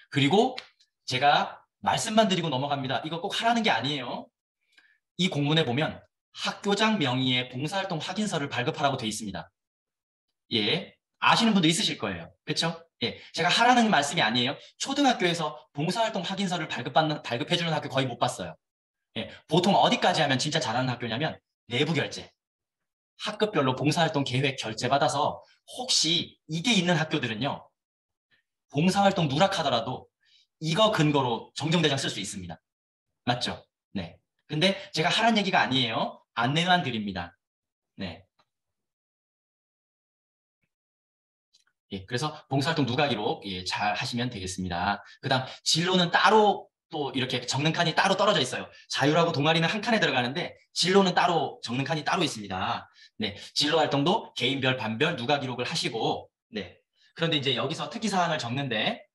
그리고 제가 말씀만 드리고 넘어갑니다. 이거 꼭 하라는 게 아니에요. 이 공문에 보면 학교장 명의의 봉사활동 확인서를 발급하라고 돼 있습니다. 아시는 분도 있으실 거예요. 그렇죠? 제가 하라는 말씀이 아니에요. 초등학교에서 봉사활동 확인서를 발급해주는 학교 거의 못 봤어요. 보통 어디까지 하면 진짜 잘하는 학교냐면 내부 결제. 학급별로 봉사활동 계획 결제 받아서 혹시 이게 있는 학교들은요. 봉사활동 누락하더라도 이거 근거로 정정대장 쓸 수 있습니다. 맞죠? 네. 근데 제가 하라는 얘기가 아니에요. 안내만 드립니다. 네. 그래서 봉사활동 누가 기록 잘 하시면 되겠습니다. 그 다음 진로는 따로 또 이렇게 적는 칸이 따로 떨어져 있어요. 자율하고 동아리는 한 칸에 들어가는데 진로는 따로 적는 칸이 따로 있습니다. 네, 진로 활동도 개인별, 반별, 누가 기록을 하시고 그런데 이제 여기서 특기사항을 적는데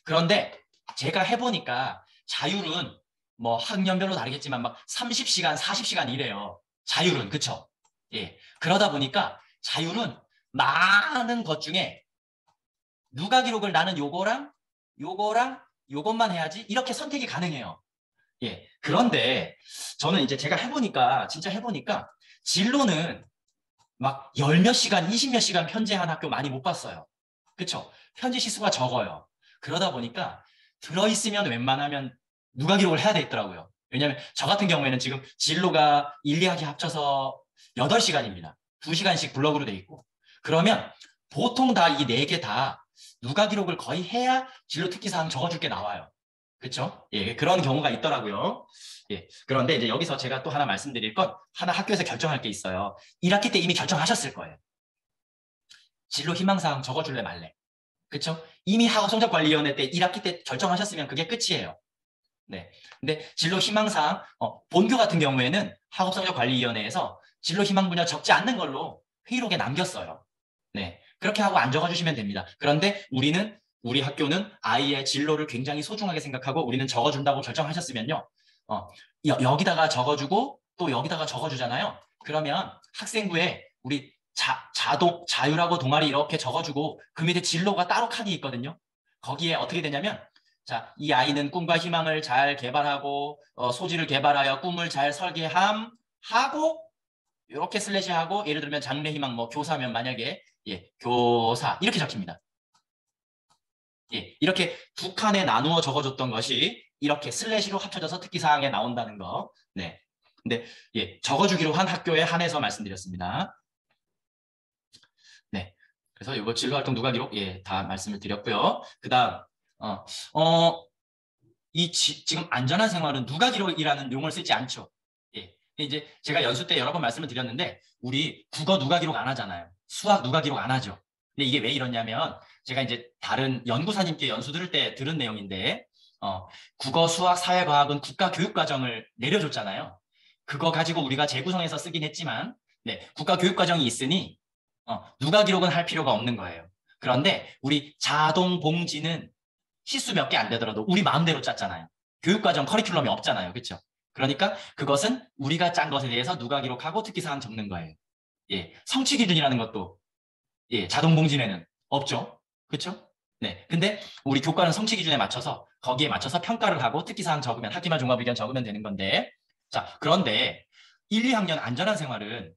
그런데 제가 해보니까 자율은 뭐 학년별로 다르겠지만 막 30시간, 40시간 이래요. 자율은 그쵸? 그러다 보니까 자율은 많은 것 중에 누가 기록을 나는 요거랑 요것만 해야지 이렇게 선택이 가능해요. 그런데 저는 이제 제가 진짜 해보니까 진로는 막 10몇 시간, 20몇 시간 편제한 학교 많이 못 봤어요. 그쵸? 편제 시수가 적어요. 그러다 보니까 들어있으면 웬만하면 누가 기록을 해야 되겠더라고요. 왜냐하면 저 같은 경우에는 지금 진로가 1, 2학기 합쳐서 8시간입니다. 2시간씩 블럭으로 돼 있고 그러면 보통 다 이 4개 다 누가 기록을 거의 해야 진로 특기사항 적어줄 게 나와요. 그렇죠? 그런 경우가 있더라고요. 그런데 이제 여기서 제가 또 하나 말씀드릴 건 하나 학교에서 결정할 게 있어요. 1학기 때 이미 결정하셨을 거예요. 진로 희망사항 적어줄래 말래. 그렇죠? 이미 학업성적관리위원회 때 1학기 때 결정하셨으면 그게 끝이에요. 근데 진로 희망사항 본교 같은 경우에는 학업성적관리위원회에서 진로 희망 분야 적지 않는 걸로 회의록에 남겼어요. 그렇게 하고 안 적어주시면 됩니다. 그런데 우리 학교는 아이의 진로를 굉장히 소중하게 생각하고 우리는 적어준다고 결정하셨으면요. 여기다가 적어주고 또 여기다가 적어주잖아요. 그러면 학생부에 우리 자율하고 동아리 이렇게 적어주고 그 밑에 진로가 따로 칸이 있거든요. 거기에 어떻게 되냐면 자, 이 아이는 꿈과 희망을 잘 개발하고 소질을 개발하여 꿈을 잘 설계함 하고 이렇게 슬래시 하고 예를 들면 장래 희망 뭐 교사면 만약에 교사 이렇게 적힙니다. 이렇게 두 칸에 나누어 적어줬던 것이 이렇게 슬래시로 합쳐져서 특기사항에 나온다는 거. 네. 근데 적어주기로 한 학교에 한해서 말씀드렸습니다. 네. 그래서 이거 진로활동 누가 기록 다 말씀을 드렸고요. 그다음 지금 안전한 생활은 누가 기록이라는 용어를 쓰지 않죠. 이제 제가 연수 때 여러 번 말씀을 드렸는데 우리 국어 누가 기록 안 하잖아요. 수학 누가 기록 안 하죠. 근데 이게 왜 이러냐면 제가 이제 다른 연구사님께 연수 들을 때 들은 내용인데 국어, 수학, 사회과학은 국가교육과정을 내려줬잖아요. 그거 가지고 우리가 재구성해서 쓰긴 했지만 국가교육과정이 있으니 누가 기록은 할 필요가 없는 거예요. 그런데 우리 자동봉지는 시수 몇 개 안 되더라도 우리 마음대로 짰잖아요. 교육과정 커리큘럼이 없잖아요. 그렇죠? 그러니까 그것은 우리가 짠 것에 대해서 누가 기록하고 특기사항 적는 거예요. 성취 기준이라는 것도 자동봉진에는 없죠. 그렇죠? 네. 근데 우리 교과는 성취 기준에 맞춰서 거기에 맞춰서 평가를 하고 특기사항 적으면 학기말 종합의견 적으면 되는 건데 자, 그런데 1, 2학년 안전한 생활은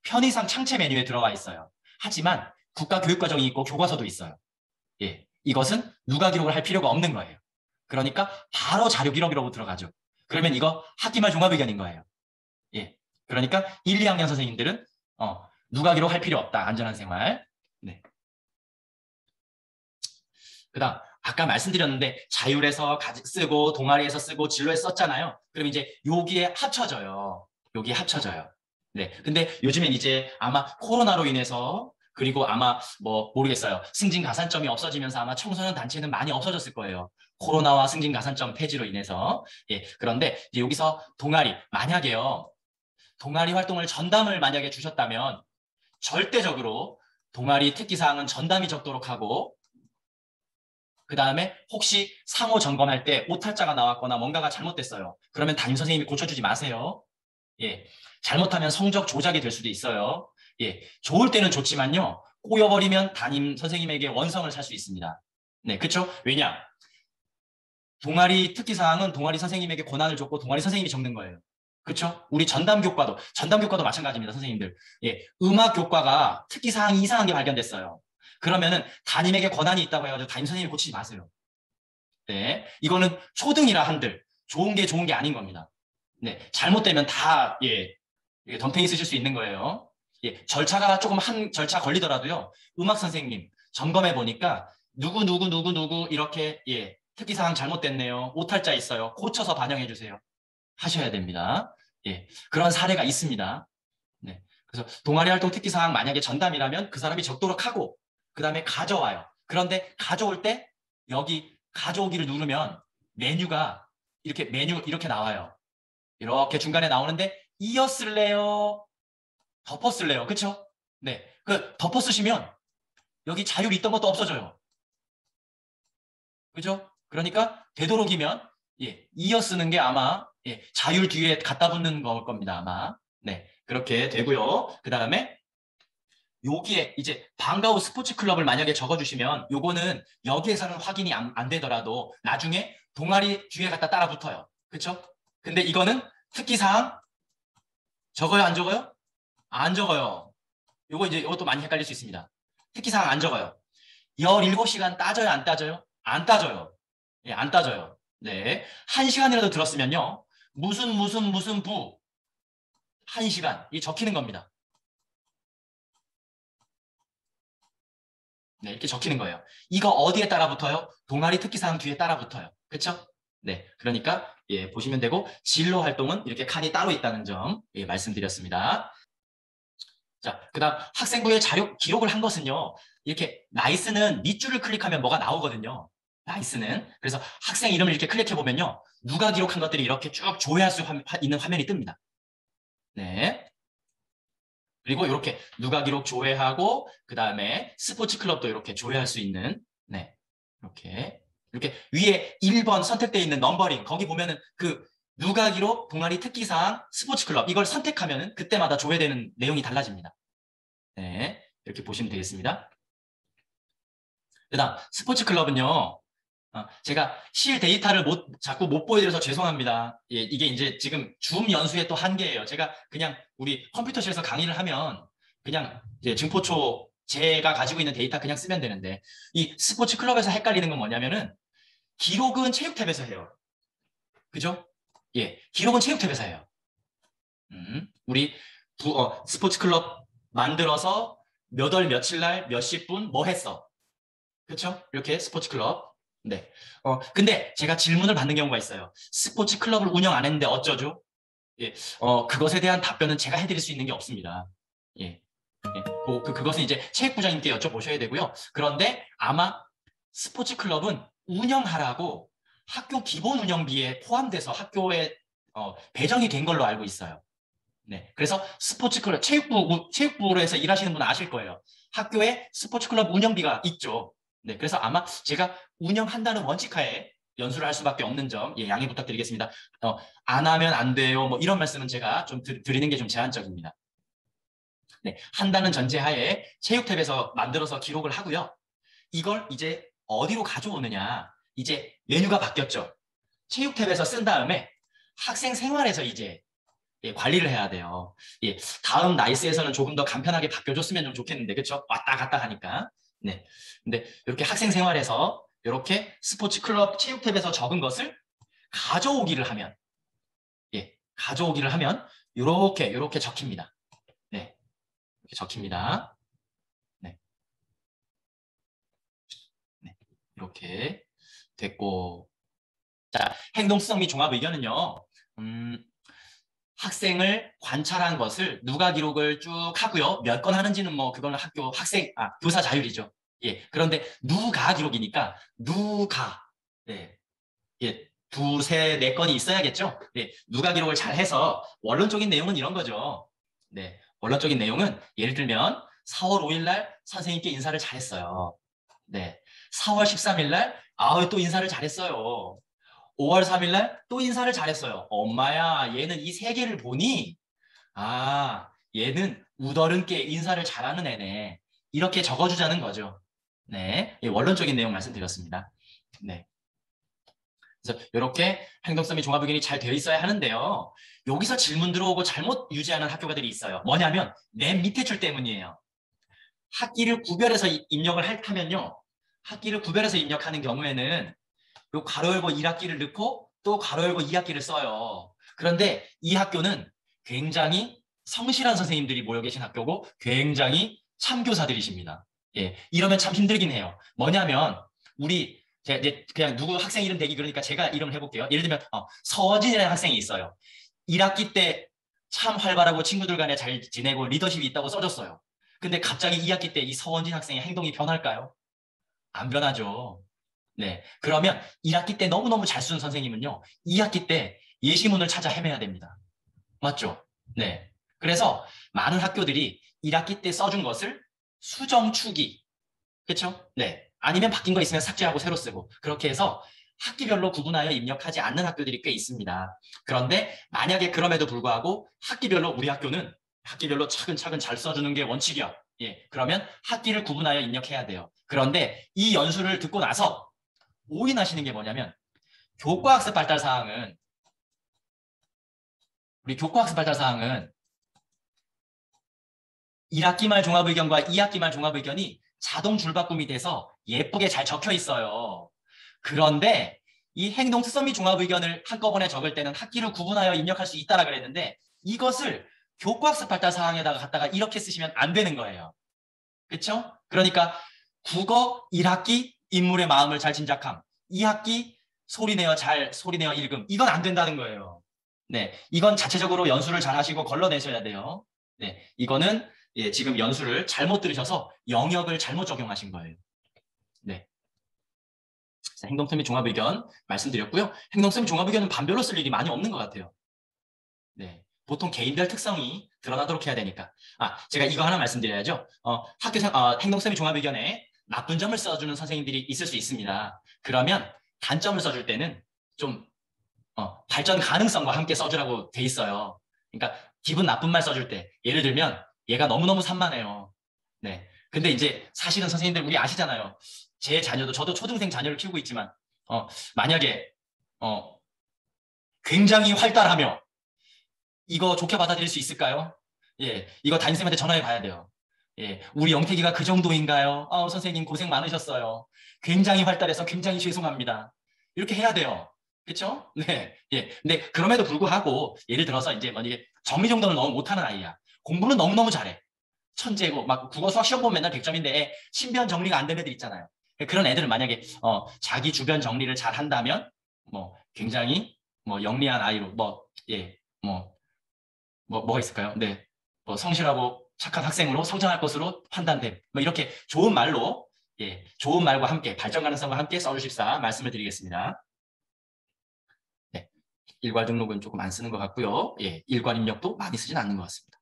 편의상 창체 메뉴에 들어가 있어요. 하지만 국가교육과정이 있고 교과서도 있어요. 이것은 누가 기록을 할 필요가 없는 거예요. 그러니까 바로 자료 기록이라고 들어가죠. 그러면 이거 학기말 종합의견인 거예요. 그러니까 1, 2학년 선생님들은 누가 기록할 필요 없다. 안전한 생활. 네. 그다음 아까 말씀드렸는데 자율에서 쓰고 동아리에서 쓰고 진로에서 썼잖아요. 그럼 이제 여기에 합쳐져요. 여기에 합쳐져요. 네. 근데 요즘엔 이제 아마 코로나로 인해서 그리고 아마 뭐 모르겠어요. 승진 가산점이 없어지면서 아마 청소년 단체는 많이 없어졌을 거예요. 코로나와 승진 가산점 폐지로 인해서. 그런데 이제 여기서 동아리 만약에요. 동아리 활동을 전담을 만약에 주셨다면 절대적으로 동아리 특기사항은 전담이 적도록 하고 그 다음에 혹시 상호 점검할 때 오탈자가 나왔거나 뭔가가 잘못됐어요. 그러면 담임선생님이 고쳐주지 마세요. 잘못하면 성적 조작이 될 수도 있어요. 좋을 때는 좋지만요. 꼬여버리면 담임 선생님에게 원성을 살 수 있습니다. 네, 그렇죠? 왜냐? 동아리 특기사항은 동아리 선생님에게 권한을 줬고 동아리 선생님이 적는 거예요. 그렇죠? 우리 전담교과도 마찬가지입니다, 선생님들. 음악교과가 특기사항이 이상한 게 발견됐어요. 그러면은 담임에게 권한이 있다고 해가지고 담임 선생님이 고치지 마세요. 네, 이거는 초등이라 한들 좋은 게 아닌 겁니다. 네, 잘못되면 다 덤탱이 쓰실 수 있는 거예요. 절차가 조금 한 절차 걸리더라도요. 음악 선생님 점검해 보니까 누구 이렇게 특기사항 잘못됐네요. 오탈자 있어요. 고쳐서 반영해 주세요. 하셔야 됩니다. 그런 사례가 있습니다. 네, 그래서 동아리 활동 특기사항 만약에 전담이라면 그 사람이 적도록 하고 그 다음에 가져와요. 그런데 가져올 때 여기 가져오기를 누르면 메뉴가 메뉴 이렇게 나와요. 이렇게 중간에 나오는데 이어 쓸래요? 덮어 쓸래요? 그쵸? 네. 덮어 쓰시면 여기 자율이 있던 것도 없어져요. 그죠? 그러니까 되도록이면 이어 쓰는 게 아마 자율 뒤에 갖다 붙는 걸 겁니다. 아마. 네. 그렇게 되고요. 그 다음에 여기에 이제 방과 후 스포츠 클럽을 만약에 적어주시면 요거는 여기에서는 확인이 안 되더라도 나중에 동아리 뒤에 갖다 따라 붙어요. 그렇죠? 근데 이거는 특기사항 적어요? 안 적어요? 안 적어요. 이것도 많이 헷갈릴 수 있습니다. 특기사항 안 적어요. 17시간 따져요? 안 따져요? 안 따져요. 안 따져요. 네. 1시간이라도 들었으면요. 무슨 부 1시간 이 적히는 겁니다. 네, 이렇게 적히는 거예요. 이거 어디에 따라 붙어요? 동아리 특기사항 뒤에 따라 붙어요. 그렇죠? 네, 그러니까 보시면 되고 진로 활동은 이렇게 칸이 따로 있다는 점 말씀드렸습니다. 자, 그다음 학생부의 자료 기록을 한 것은요. 이렇게 나이스는 밑줄을 클릭하면 뭐가 나오거든요. 나이스는. 그래서 학생 이름을 이렇게 클릭해 보면요. 누가 기록한 것들이 이렇게 쭉 조회할 수 있는 화면이 뜹니다. 네. 그리고 이렇게 누가 기록 조회하고 그 다음에 스포츠 클럽도 이렇게 조회할 수 있는 네 이렇게 위에 1번 선택되어 있는 넘버링 거기 보면은 그 누가 기록 동아리 특기사항 스포츠 클럽 이걸 선택하면은 그때마다 조회되는 내용이 달라집니다. 네 이렇게 보시면 되겠습니다. 그다음 스포츠 클럽은요 제가 실 데이터를 자꾸 못 보여드려서 죄송합니다. 예, 이게 이제 지금 줌 연수의 또 한계예요. 제가 그냥 우리 컴퓨터실에서 강의를 하면 그냥 이제 증포초 제가 가지고 있는 데이터 그냥 쓰면 되는데 이 스포츠 클럽에서 헷갈리는 건 뭐냐면은 기록은 체육 탭에서 해요. 그죠? 예, 기록은 체육 탭에서 해요. 우리 스포츠 클럽 만들어서 몇 월 며칠 날 몇 시 분 뭐 했어. 그렇죠? 이렇게 스포츠 클럽. 네. 근데 제가 질문을 받는 경우가 있어요. 스포츠 클럽을 운영 안 했는데 어쩌죠? 예. 그것에 대한 답변은 제가 해드릴 수 있는 게 없습니다. 예. 예. 그것은 이제 체육부장님께 여쭤보셔야 되고요. 그런데 아마 스포츠 클럽은 운영하라고 학교 기본 운영비에 포함돼서 학교에 배정이 된 걸로 알고 있어요. 네. 그래서 스포츠 클럽, 체육부로 해서 일하시는 분은 아실 거예요. 학교에 스포츠 클럽 운영비가 있죠. 네. 그래서 아마 제가 운영한다는 원칙하에 연수를 할 수밖에 없는 점, 예, 양해 부탁드리겠습니다. 안 하면 안 돼요. 뭐 이런 말씀은 제가 좀 드리는 게 좀 제한적입니다. 네. 한다는 전제하에 체육 탭에서 만들어서 기록을 하고요. 이걸 이제 어디로 가져오느냐. 이제 메뉴가 바뀌었죠. 체육 탭에서 쓴 다음에 학생 생활에서 이제 예, 관리를 해야 돼요. 예, 다음 나이스에서는 조금 더 간편하게 바뀌어줬으면 좀 좋겠는데, 그렇죠? 왔다 갔다 하니까. 네. 근데 이렇게 학생 생활에서 이렇게 스포츠 클럽 체육 탭에서 적은 것을 가져오기를 하면, 예, 가져오기를 하면 이렇게 적힙니다. 네, 이렇게 적힙니다. 네, 네, 이렇게 됐고, 자, 행동수성 및 종합 의견은요. 학생을 관찰한 것을 누가 기록을 쭉 하고요. 몇 건 하는지는 뭐 그거는 교사 자율이죠. 예. 그런데 누가 기록이니까 누가 예. 예. 두세 네 건이 있어야겠죠. 예. 누가 기록을 잘 해서 원론적인 내용은 이런 거죠. 네. 원론적인 내용은 예를 들면 4월 5일 날 선생님께 인사를 잘했어요. 네. 4월 13일 날 또 인사를 잘했어요. 5월 3일 날 또 인사를 잘했어요. 엄마야, 얘는 이 세 개를 보니, 얘는 우더른께 인사를 잘하는 애네. 이렇게 적어주자는 거죠. 네. 예, 원론적인 내용 말씀드렸습니다. 네. 그래서 이렇게 행동성 및 종합 의견이 잘 되어 있어야 하는데요. 여기서 질문 들어오고 잘못 유지하는 학교가들이 있어요. 뭐냐면, 맨 밑에 줄 때문이에요. 학기를 구별해서 입력을 하면요. 학기를 구별해서 입력하는 경우에는 요 가로 열고 1학기를 넣고 또 가로 열고 2학기를 써요. 그런데 이 학교는 굉장히 성실한 선생님들이 모여 계신 학교고 굉장히 참교사들이십니다. 예, 이러면 참 힘들긴 해요. 뭐냐면 우리 이제 그냥 누구 학생 이름 대기 그러니까 제가 이름을 해볼게요. 예를 들면 서진이라는 학생이 있어요. 1학기 때 참 활발하고 친구들 간에 잘 지내고 리더십이 있다고 써줬어요. 근데 갑자기 2학기 때 이 서원진 학생의 행동이 변할까요? 안 변하죠. 네. 그러면 1학기 때 너무너무 잘 쓰는 선생님은요, 2학기 때 예시문을 찾아 헤매야 됩니다. 맞죠? 네. 그래서 많은 학교들이 1학기 때 써준 것을 수정 추기. 그렇죠? 네. 아니면 바뀐 거 있으면 삭제하고 새로 쓰고. 그렇게 해서 학기별로 구분하여 입력하지 않는 학교들이 꽤 있습니다. 그런데 만약에 그럼에도 불구하고 학기별로 우리 학교는 학기별로 차근차근 잘 써주는 게 원칙이야. 예. 그러면 학기를 구분하여 입력해야 돼요. 그런데 이 연수를 듣고 나서 오인하시는 게 뭐냐면 교과학습 발달 사항은 우리 교과학습 발달 사항은 1학기 말 종합의견과 2학기 말 종합의견이 자동 줄바꿈이 돼서 예쁘게 잘 적혀 있어요. 그런데 이 행동 특성 및 종합의견을 한꺼번에 적을 때는 학기를 구분하여 입력할 수 있다라 그랬는데 이것을 교과학습 발달 사항에다가 갖다가 이렇게 쓰시면 안 되는 거예요. 그렇죠? 그러니까 국어 1학기 인물의 마음을 잘 짐작함. 2학기 소리내어 읽음. 이건 안 된다는 거예요. 네, 이건 자체적으로 연수를 잘 하시고 걸러내셔야 돼요. 네, 이거는 예, 지금 연수를 잘못 들으셔서 영역을 잘못 적용하신 거예요. 네. 행동성 및 종합의견 말씀드렸고요. 행동성 및 종합의견은 반별로 쓸 일이 많이 없는 것 같아요. 네. 보통 개인별 특성이 드러나도록 해야 되니까. 제가 이거 하나 말씀드려야죠. 행동성 및 종합의견에 나쁜 점을 써주는 선생님들이 있을 수 있습니다. 그러면 단점을 써줄 때는 좀 발전 가능성과 함께 써주라고 돼 있어요. 그러니까 기분 나쁜 말 써줄 때 예를 들면 얘가 너무너무 산만해요. 네. 근데 이제 사실은 선생님들 우리 아시잖아요. 제 자녀도 저도 초등생 자녀를 키우고 있지만 만약에 굉장히 활달하며 이거 좋게 받아들일 수 있을까요? 예, 이거 담임선생님한테 전화해 봐야 돼요. 예, 우리 영택이가 그 정도인가요? 선생님 고생 많으셨어요. 굉장히 활달해서 굉장히 죄송합니다. 이렇게 해야 돼요. 그렇죠? 네, 예. 근데 그럼에도 불구하고 예를 들어서 이제 만약에 정리 정돈을 너무 못하는 아이야. 공부는 너무너무 잘해. 천재고 막 국어 수학 시험 보면 맨날 100점인데 신변 정리가 안 되는 애들 있잖아요. 그런 애들은 만약에 자기 주변 정리를 잘 한다면 뭐 굉장히 뭐 영리한 아이로 뭐가 있을까요? 네. 뭐 성실하고 착한 학생으로 성장할 것으로 판단됨. 뭐 이렇게 좋은 말로 좋은 말과 함께 발전 가능성과 함께 써주십사 말씀을 드리겠습니다. 네. 일괄 등록은 조금 안 쓰는 것 같고요. 예, 일괄 입력도 많이 쓰진 않는 것 같습니다.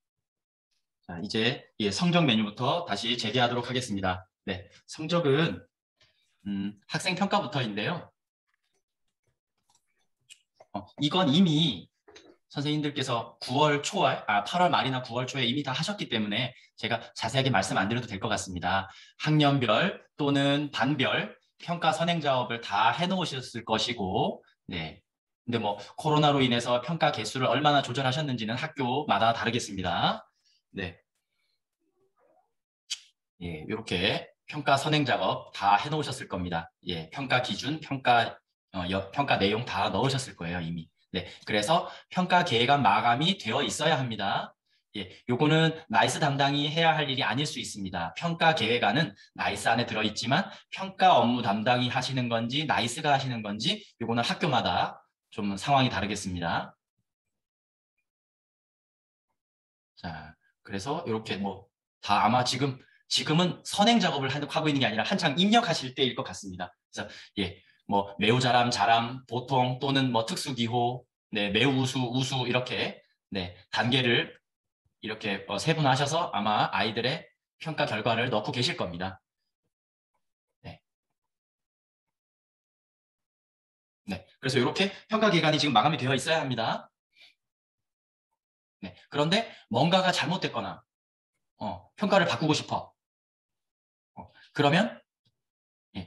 자, 이제 성적 메뉴부터 다시 재개하도록 하겠습니다. 네, 성적은 학생 평가부터인데요. 이건 이미 선생님들께서 8월 말이나 9월 초에 이미 다 하셨기 때문에 제가 자세하게 말씀 안 드려도 될 것 같습니다. 학년별 또는 반별 평가 선행 작업을 다 해놓으셨을 것이고, 네. 근데 뭐 코로나로 인해서 평가 개수를 얼마나 조절하셨는지는 학교마다 다르겠습니다. 네. 예, 이렇게 평가 선행 작업 다 해놓으셨을 겁니다. 예, 평가 기준, 평가 내용 다 넣으셨을 거예요, 이미. 네, 그래서 평가 계획안 마감이 되어 있어야 합니다. 예, 요거는 나이스 담당이 해야 할 일이 아닐 수 있습니다. 평가 계획안은 나이스 안에 들어있지만 평가 업무 담당이 하시는 건지 나이스가 하시는 건지 요거는 학교마다 좀 상황이 다르겠습니다. 자, 그래서 이렇게 뭐 다 아마 지금은 선행 작업을 하고 있는 게 아니라 한창 입력하실 때일 것 같습니다. 그래서 예, 뭐 매우 잘함, 보통 또는 뭐 특수기호, 네, 매우 우수 이렇게 네, 단계를 이렇게 세분화하셔서 아마 아이들의 평가 결과를 넣고 계실 겁니다. 네. 네, 그래서 이렇게 평가 기간이 지금 마감이 되어 있어야 합니다. 네, 그런데 뭔가가 잘못됐거나 평가를 바꾸고 싶어. 그러면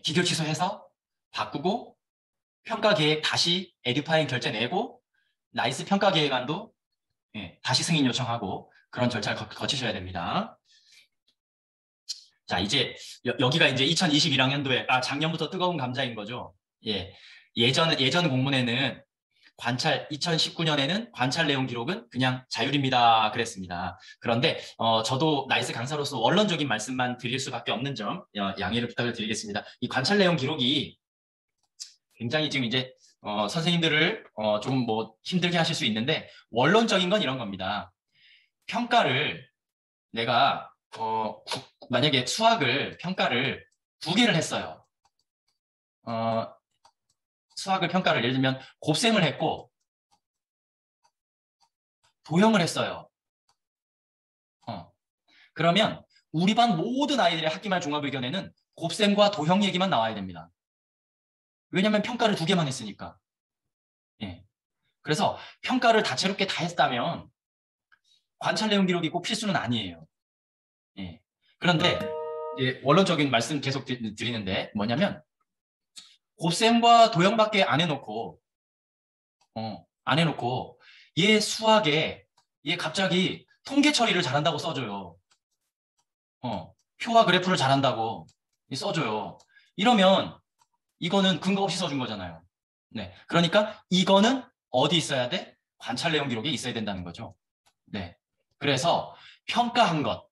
기결 취소해서 바꾸고 평가 계획 다시 에듀파인 결제 내고 나이스 평가 계획안도 다시 승인 요청하고 그런 절차를 거치셔야 됩니다. 자, 이제 여기가 이제 2021학년도에 작년부터 뜨거운 감자인 거죠. 예. 예전 공문에는 2019년에는 관찰 내용 기록은 그냥 자율입니다. 그랬습니다. 그런데 저도 나이스 강사로서 원론적인 말씀만 드릴 수밖에 없는 점 양해를 부탁을 드리겠습니다. 이 관찰 내용 기록이 굉장히 지금 이제 선생님들을 좀 뭐 힘들게 하실 수 있는데 원론적인 건 이런 겁니다. 평가를 내가 만약에 수학을 평가를 2개를 했어요. 수학을 평가를 예를 들면 곱셈을 했고 도형을 했어요. 그러면 우리 반 모든 아이들의 학기말 종합의견에는 곱셈과 도형 얘기만 나와야 됩니다. 왜냐하면 평가를 2개만 했으니까. 예. 그래서 평가를 다채롭게 다 했다면 관찰 내용 기록이 꼭 필수는 아니에요. 예. 그런데 원론적인 말씀 계속 드리는데 뭐냐면 곱셈과 도형밖에 안 해놓고 얘 수학에 얘 갑자기 통계 처리를 잘한다고 써줘요. 표와 그래프를 잘한다고 써줘요. 이러면 이거는 근거 없이 써준 거잖아요. 네, 그러니까 이거는 어디 있어야 돼? 관찰 내용 기록에 있어야 된다는 거죠. 네, 그래서 평가한 것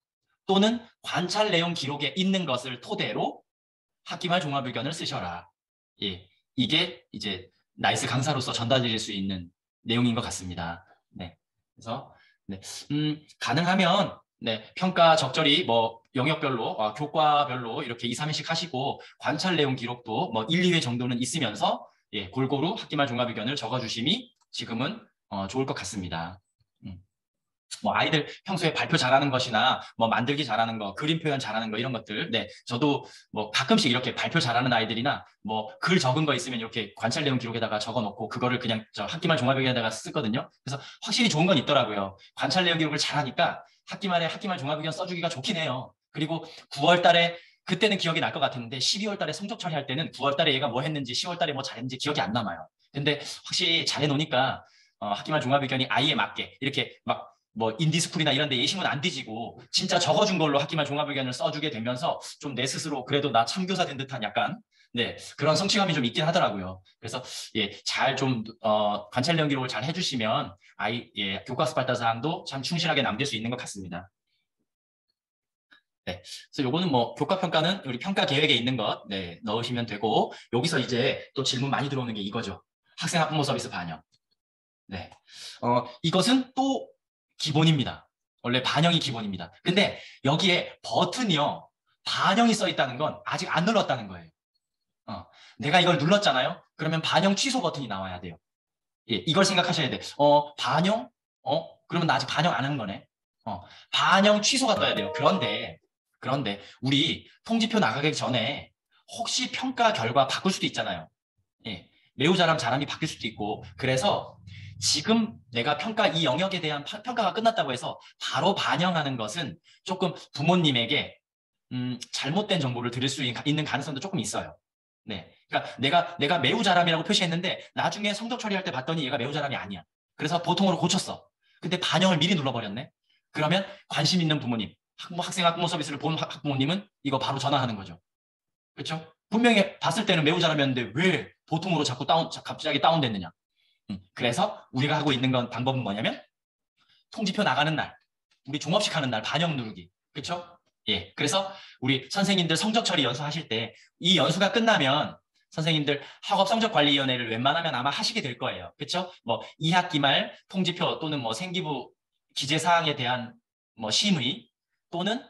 또는 관찰 내용 기록에 있는 것을 토대로 학기말 종합의견을 쓰셔라. 예, 이게 이제 나이스 강사로서 전달드릴 수 있는 내용인 것 같습니다. 네, 그래서 네, 가능하면 네, 평가 적절히 뭐 영역별로 교과별로 이렇게 2, 3회씩 하시고 관찰 내용 기록도 뭐 1, 2회 정도는 있으면서 골고루 학기말 종합의견을 적어주심이 지금은 좋을 것 같습니다. 뭐 아이들 평소에 발표 잘하는 것이나 뭐 만들기 잘하는 거, 그림 표현 잘하는 거 이런 것들. 네, 저도 뭐 가끔씩 이렇게 발표 잘하는 아이들이나 뭐 글 적은 거 있으면 이렇게 관찰 내용 기록에다가 적어놓고 그거를 그냥 저 학기말 종합의견에다가 쓰거든요. 그래서 확실히 좋은 건 있더라고요. 관찰 내용 기록을 잘하니까 학기말에 학기말 종합의견 써주기가 좋긴 해요. 그리고 9월 달에 그때는 기억이 날 것 같았는데 12월 달에 성적 처리할 때는 9월 달에 얘가 뭐 했는지 10월 달에 뭐 잘했는지 기억이 안 남아요. 근데 확실히 잘해 놓으니까 학기말 종합의견이 아이에 맞게 이렇게 막 뭐 인디스쿨이나 이런 데 예시문 안 뒤지고 진짜 적어준 걸로 학기말 종합의견을 써주게 되면서 좀 내 스스로 그래도 나 참교사 된 듯한 약간 네, 그런 성취감이 좀 있긴 하더라고요. 그래서 예, 잘 좀 관찰 내용 기록을 잘 해주시면 아이 예, 교과서 발달 사항도 참 충실하게 남길 수 있는 것 같습니다. 네, 그래서 요거는 뭐 교과 평가는 우리 평가 계획에 있는 것 네, 넣으시면 되고 여기서 이제 또 질문 많이 들어오는 게 이거죠. 학생 학부모 서비스 반영. 네, 이것은 또 기본입니다. 원래 반영이 기본입니다. 근데 여기에 버튼이요, 반영이 써 있다는 건 아직 안 눌렀다는 거예요. 내가 이걸 눌렀잖아요. 그러면 반영 취소 버튼이 나와야 돼요. 예, 이걸 생각하셔야 돼. 반영? 그러면 나 아직 반영 안 한 거네. 반영 취소가 떠야 돼요. 그런데 우리 통지표 나가기 전에 혹시 평가 결과 바꿀 수도 있잖아요. 예, 매우 잘하면 잘함이 바뀔 수도 있고 그래서 지금 내가 평가 이 영역에 대한 평가가 끝났다고 해서 바로 반영하는 것은 조금 부모님에게 잘못된 정보를 들을 수 있는 가능성도 조금 있어요. 네, 그러니까 내가 매우 잘함이라고 표시했는데 나중에 성적 처리할 때 봤더니 얘가 매우 잘함이 아니야. 그래서 보통으로 고쳤어. 근데 반영을 미리 눌러버렸네. 그러면 관심 있는 부모님, 학생 학부모 서비스를 본 학부모님은 이거 바로 전화하는 거죠. 그렇죠? 분명히 봤을 때는 매우 잘함이었는데 왜 보통으로 갑자기 다운됐느냐. 그래서 우리가 하고 있는 건 방법은 뭐냐면 통지표 나가는 날, 우리 종업식 하는 날 반영 누르기. 그렇죠? 예. 그래서 우리 선생님들 성적 처리 연수하실 때 이 연수가 끝나면 선생님들 학업성적관리위원회를 웬만하면 아마 하시게 될 거예요. 그렇죠? 뭐 2학기 말 통지표 또는 뭐 생기부 기재 사항에 대한 뭐 심의 또는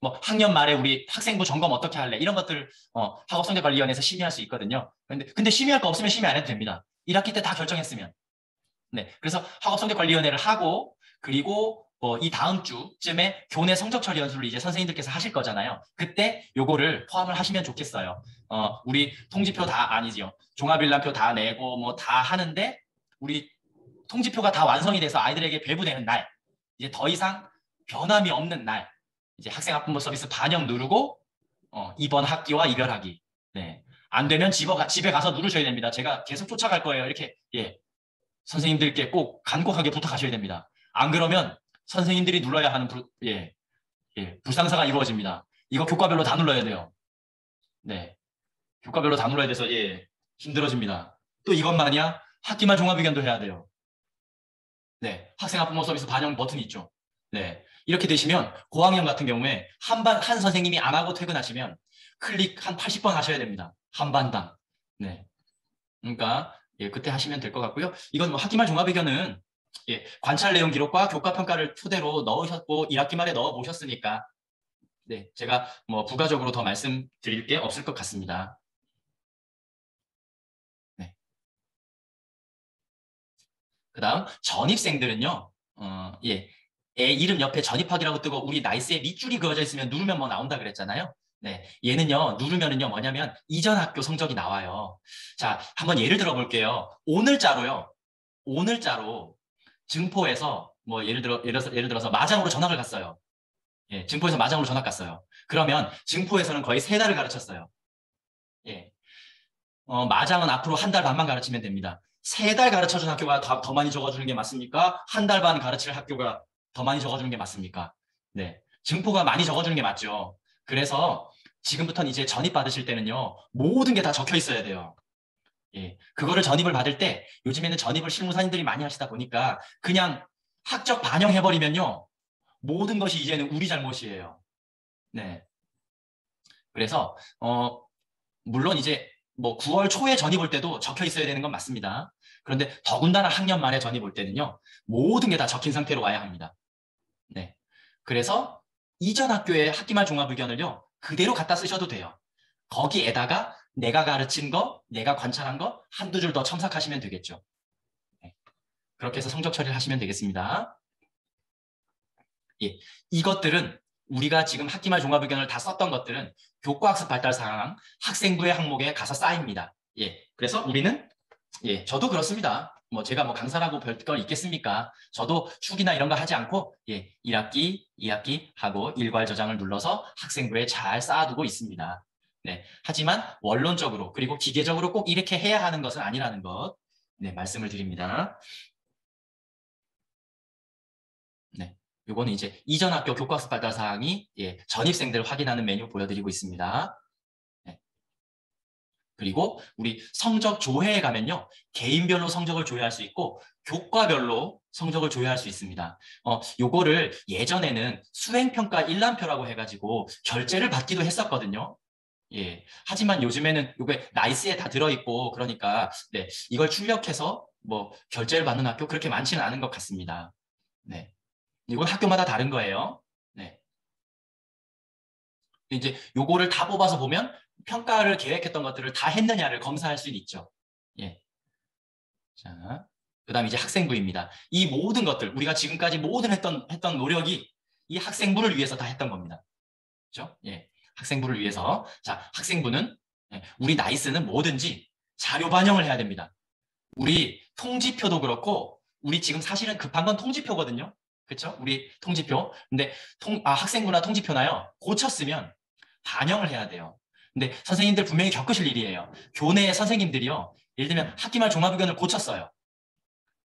뭐 학년 말에 우리 학생부 점검 어떻게 할래 이런 것들 학업성적관리위원회에서 심의할 수 있거든요. 근데 심의할 거 없으면 심의 안 해도 됩니다. 1학기 때 다 결정했으면. 네, 그래서 학업성적관리위원회를 하고 그리고 이 다음 주쯤에 교내 성적처리 연수를 이제 선생님들께서 하실 거잖아요. 그때 요거를 포함을 하시면 좋겠어요. 우리 통지표 다 아니죠. 종합일람표 다 내고 뭐 다 하는데 우리 통지표가 다 완성이 돼서 아이들에게 배부되는 날, 이제 더 이상 변함이 없는 날, 이제 학생 학부모 서비스 반영 누르고 이번 학기와 이별하기. 네, 안 되면 집에 가서 누르셔야 됩니다. 제가 계속 쫓아갈 거예요. 이렇게 예, 선생님들께 꼭 간곡하게 부탁하셔야 됩니다. 안 그러면 선생님들이 눌러야 하는 불상사가 이루어집니다. 이거 교과별로 다 눌러야 돼요. 네, 교과별로 다 눌러야 돼서 예, 힘들어집니다. 또 이것만이야? 학기말 종합의견도 해야 돼요. 네, 학생 학부모 서비스 반영 버튼이 있죠. 네, 이렇게 되시면 고학년 같은 경우에 한 선생님이 안 하고 퇴근하시면 클릭 한 80번 하셔야 됩니다. 한 반당. 네, 그러니까 예, 그때 하시면 될 것 같고요. 이건 뭐 학기말 종합의견은 예, 관찰 내용 기록과 교과 평가를 토대로 넣으셨고 1학기 말에 넣어 보셨으니까 네, 제가 뭐 부가적으로 더 말씀드릴 게 없을 것 같습니다. 네. 그다음 전입생들은요. 예, 애 이름 옆에 전입학이라고 뜨고 우리 나이스에 밑줄이 그어져 있으면 누르면 뭐 나온다 그랬잖아요. 네, 얘는요 누르면은요 뭐냐면 이전 학교 성적이 나와요. 자, 한번 예를 들어 볼게요. 오늘자로 증포에서 뭐 예를 들어서 마장으로 전학을 갔어요. 예, 증포에서 마장으로 전학 갔어요. 그러면 증포에서는 거의 3달을 가르쳤어요. 예, 마장은 앞으로 한 달 반만 가르치면 됩니다. 3달 가르쳐준 학교가 더 많이 적어주는 게 맞습니까? 한 달 반 가르칠 학교가 더 많이 적어주는 게 맞습니까? 네, 증포가 많이 적어주는 게 맞죠. 그래서 지금부터는 이제 전입 받으실 때는요, 모든 게 다 적혀 있어야 돼요. 예, 그거를 전입을 받을 때 요즘에는 전입을 실무사님들이 많이 하시다 보니까 그냥 학적 반영해버리면요, 모든 것이 이제는 우리 잘못이에요. 네. 그래서 물론 이제 뭐 9월 초에 전입 올 때도 적혀 있어야 되는 건 맞습니다. 그런데 더군다나 학년 말에 전입 올 때는요, 모든 게 다 적힌 상태로 와야 합니다. 네. 그래서 이전 학교의 학기말 종합의견을요, 그대로 갖다 쓰셔도 돼요. 거기에다가 내가 가르친 거, 내가 관찰한 거 한두 줄 더 첨삭하시면 되겠죠. 네. 그렇게 해서 성적 처리를 하시면 되겠습니다. 예. 이것들은 우리가 지금 학기말 종합의견을 다 썼던 것들은 교과학습 발달 상황, 학생부의 항목에 가서 쌓입니다. 예. 그래서 우리는 예, 저도 그렇습니다. 뭐 제가 뭐 강사라고 별 걸 있겠습니까? 저도 축이나 이런 거 하지 않고 1학기, 2학기 하고 일괄 저장을 눌러서 학생부에 잘 쌓아두고 있습니다. 네, 하지만 원론적으로 그리고 기계적으로 꼭 이렇게 해야 하는 것은 아니라는 것 네, 말씀을 드립니다. 네, 요거는 이제 이전 학교 교과서 발달 사항이 전입생들 확인하는 메뉴 보여드리고 있습니다. 네. 그리고 우리 성적 조회에 가면요. 개인별로 성적을 조회할 수 있고 교과별로 성적을 조회할 수 있습니다. 요거를 예전에는 수행평가 일람표라고 해가지고 결제를 받기도 했었거든요. 예. 하지만 요즘에는 요게 나이스에 다 들어있고 그러니까 네, 이걸 출력해서 뭐 결제를 받는 학교 그렇게 많지는 않은 것 같습니다. 네. 이건 학교마다 다른 거예요. 네. 이제 요거를 다 뽑아서 보면 평가를 계획했던 것들을 다 했느냐를 검사할 수는 있죠. 예. 자, 그다음 이제 학생부입니다. 이 모든 것들 우리가 지금까지 모든 했던 노력이 이 학생부를 위해서 다 했던 겁니다. 그렇죠? 예. 학생부를 위해서. 자, 학생부는 우리 나이스는 뭐든지 자료 반영을 해야 됩니다. 우리 통지표도 그렇고 우리 지금 사실은 급한 건 통지표거든요. 그렇죠? 우리 통지표. 근데 학생부나 통지표나요. 고쳤으면 반영을 해야 돼요. 근데 선생님들 분명히 겪으실 일이에요. 교내 선생님들이요. 예를 들면 학기말 종합의견을 고쳤어요.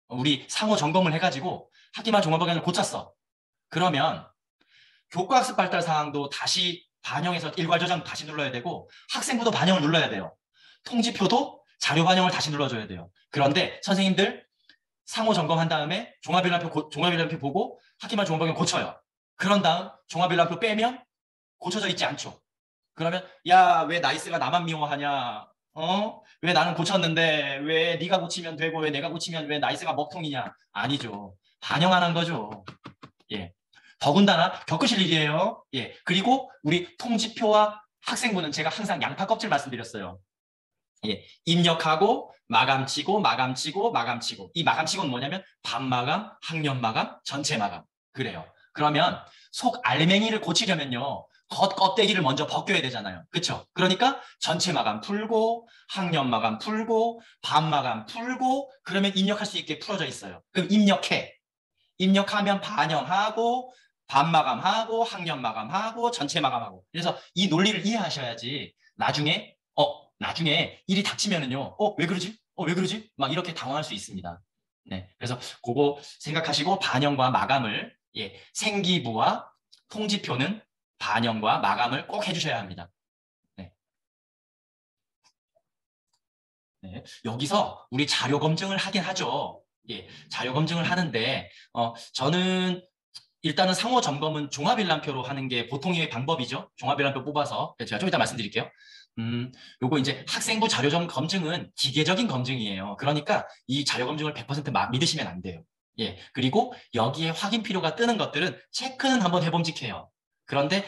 우리 상호 점검을 해가지고 학기말 종합의견을 고쳤어. 그러면 교과학습 발달 사항도 다시 반영해서 일괄 저장 다시 눌러야 되고 학생부도 반영을 눌러야 돼요. 통지표도 자료 반영을 다시 눌러줘야 돼요. 그런데 선생님들 상호 점검한 다음에 종합일람표 보고 학기말 종합의견 고쳐요. 그런 다음 종합일람표 빼면 고쳐져 있지 않죠. 그러면 야, 왜 나이스가 나만 미워하냐? 왜 나는 고쳤는데 왜 네가 고치면 되고 왜 내가 고치면 왜 나이스가 먹통이냐? 아니죠. 반영 안 한 거죠. 예. 더군다나 겪으실 일이에요. 예. 그리고 우리 통지표와 학생부는 제가 항상 양파 껍질 말씀드렸어요. 예. 입력하고 마감 치고 마감 치고 마감 치고 이 마감 치고는 뭐냐면 반마감, 학년 마감, 전체 마감. 그래요. 그러면 속 알맹이를 고치려면요. 겉 껍데기를 먼저 벗겨야 되잖아요. 그렇죠? 그러니까 전체 마감 풀고 학년 마감 풀고 반 마감 풀고 그러면 입력할 수 있게 풀어져 있어요. 그럼 입력해. 입력하면 반영하고 반 마감하고 학년 마감하고 전체 마감하고 그래서 이 논리를 이해하셔야지 나중에 일이 닥치면은요 왜 그러지? 왜 그러지? 막 이렇게 당황할 수 있습니다. 네, 그래서 그거 생각하시고 반영과 마감을 생기부와 통지표는 반영과 마감을 꼭 해주셔야 합니다. 네. 네. 여기서 우리 자료 검증을 하긴 하죠. 자료 검증을 하는데 저는 일단은 상호 점검은 종합일람표로 하는 게 보통의 방법이죠. 종합일람표 뽑아서 제가 좀 이따 말씀드릴게요. 요거 이제 학생부 자료 검증은 기계적인 검증이에요. 그러니까 이 자료 검증을 100% 믿으시면 안 돼요. 그리고 여기에 확인 필요가 뜨는 것들은 체크는 한번 해봄직해요. 그런데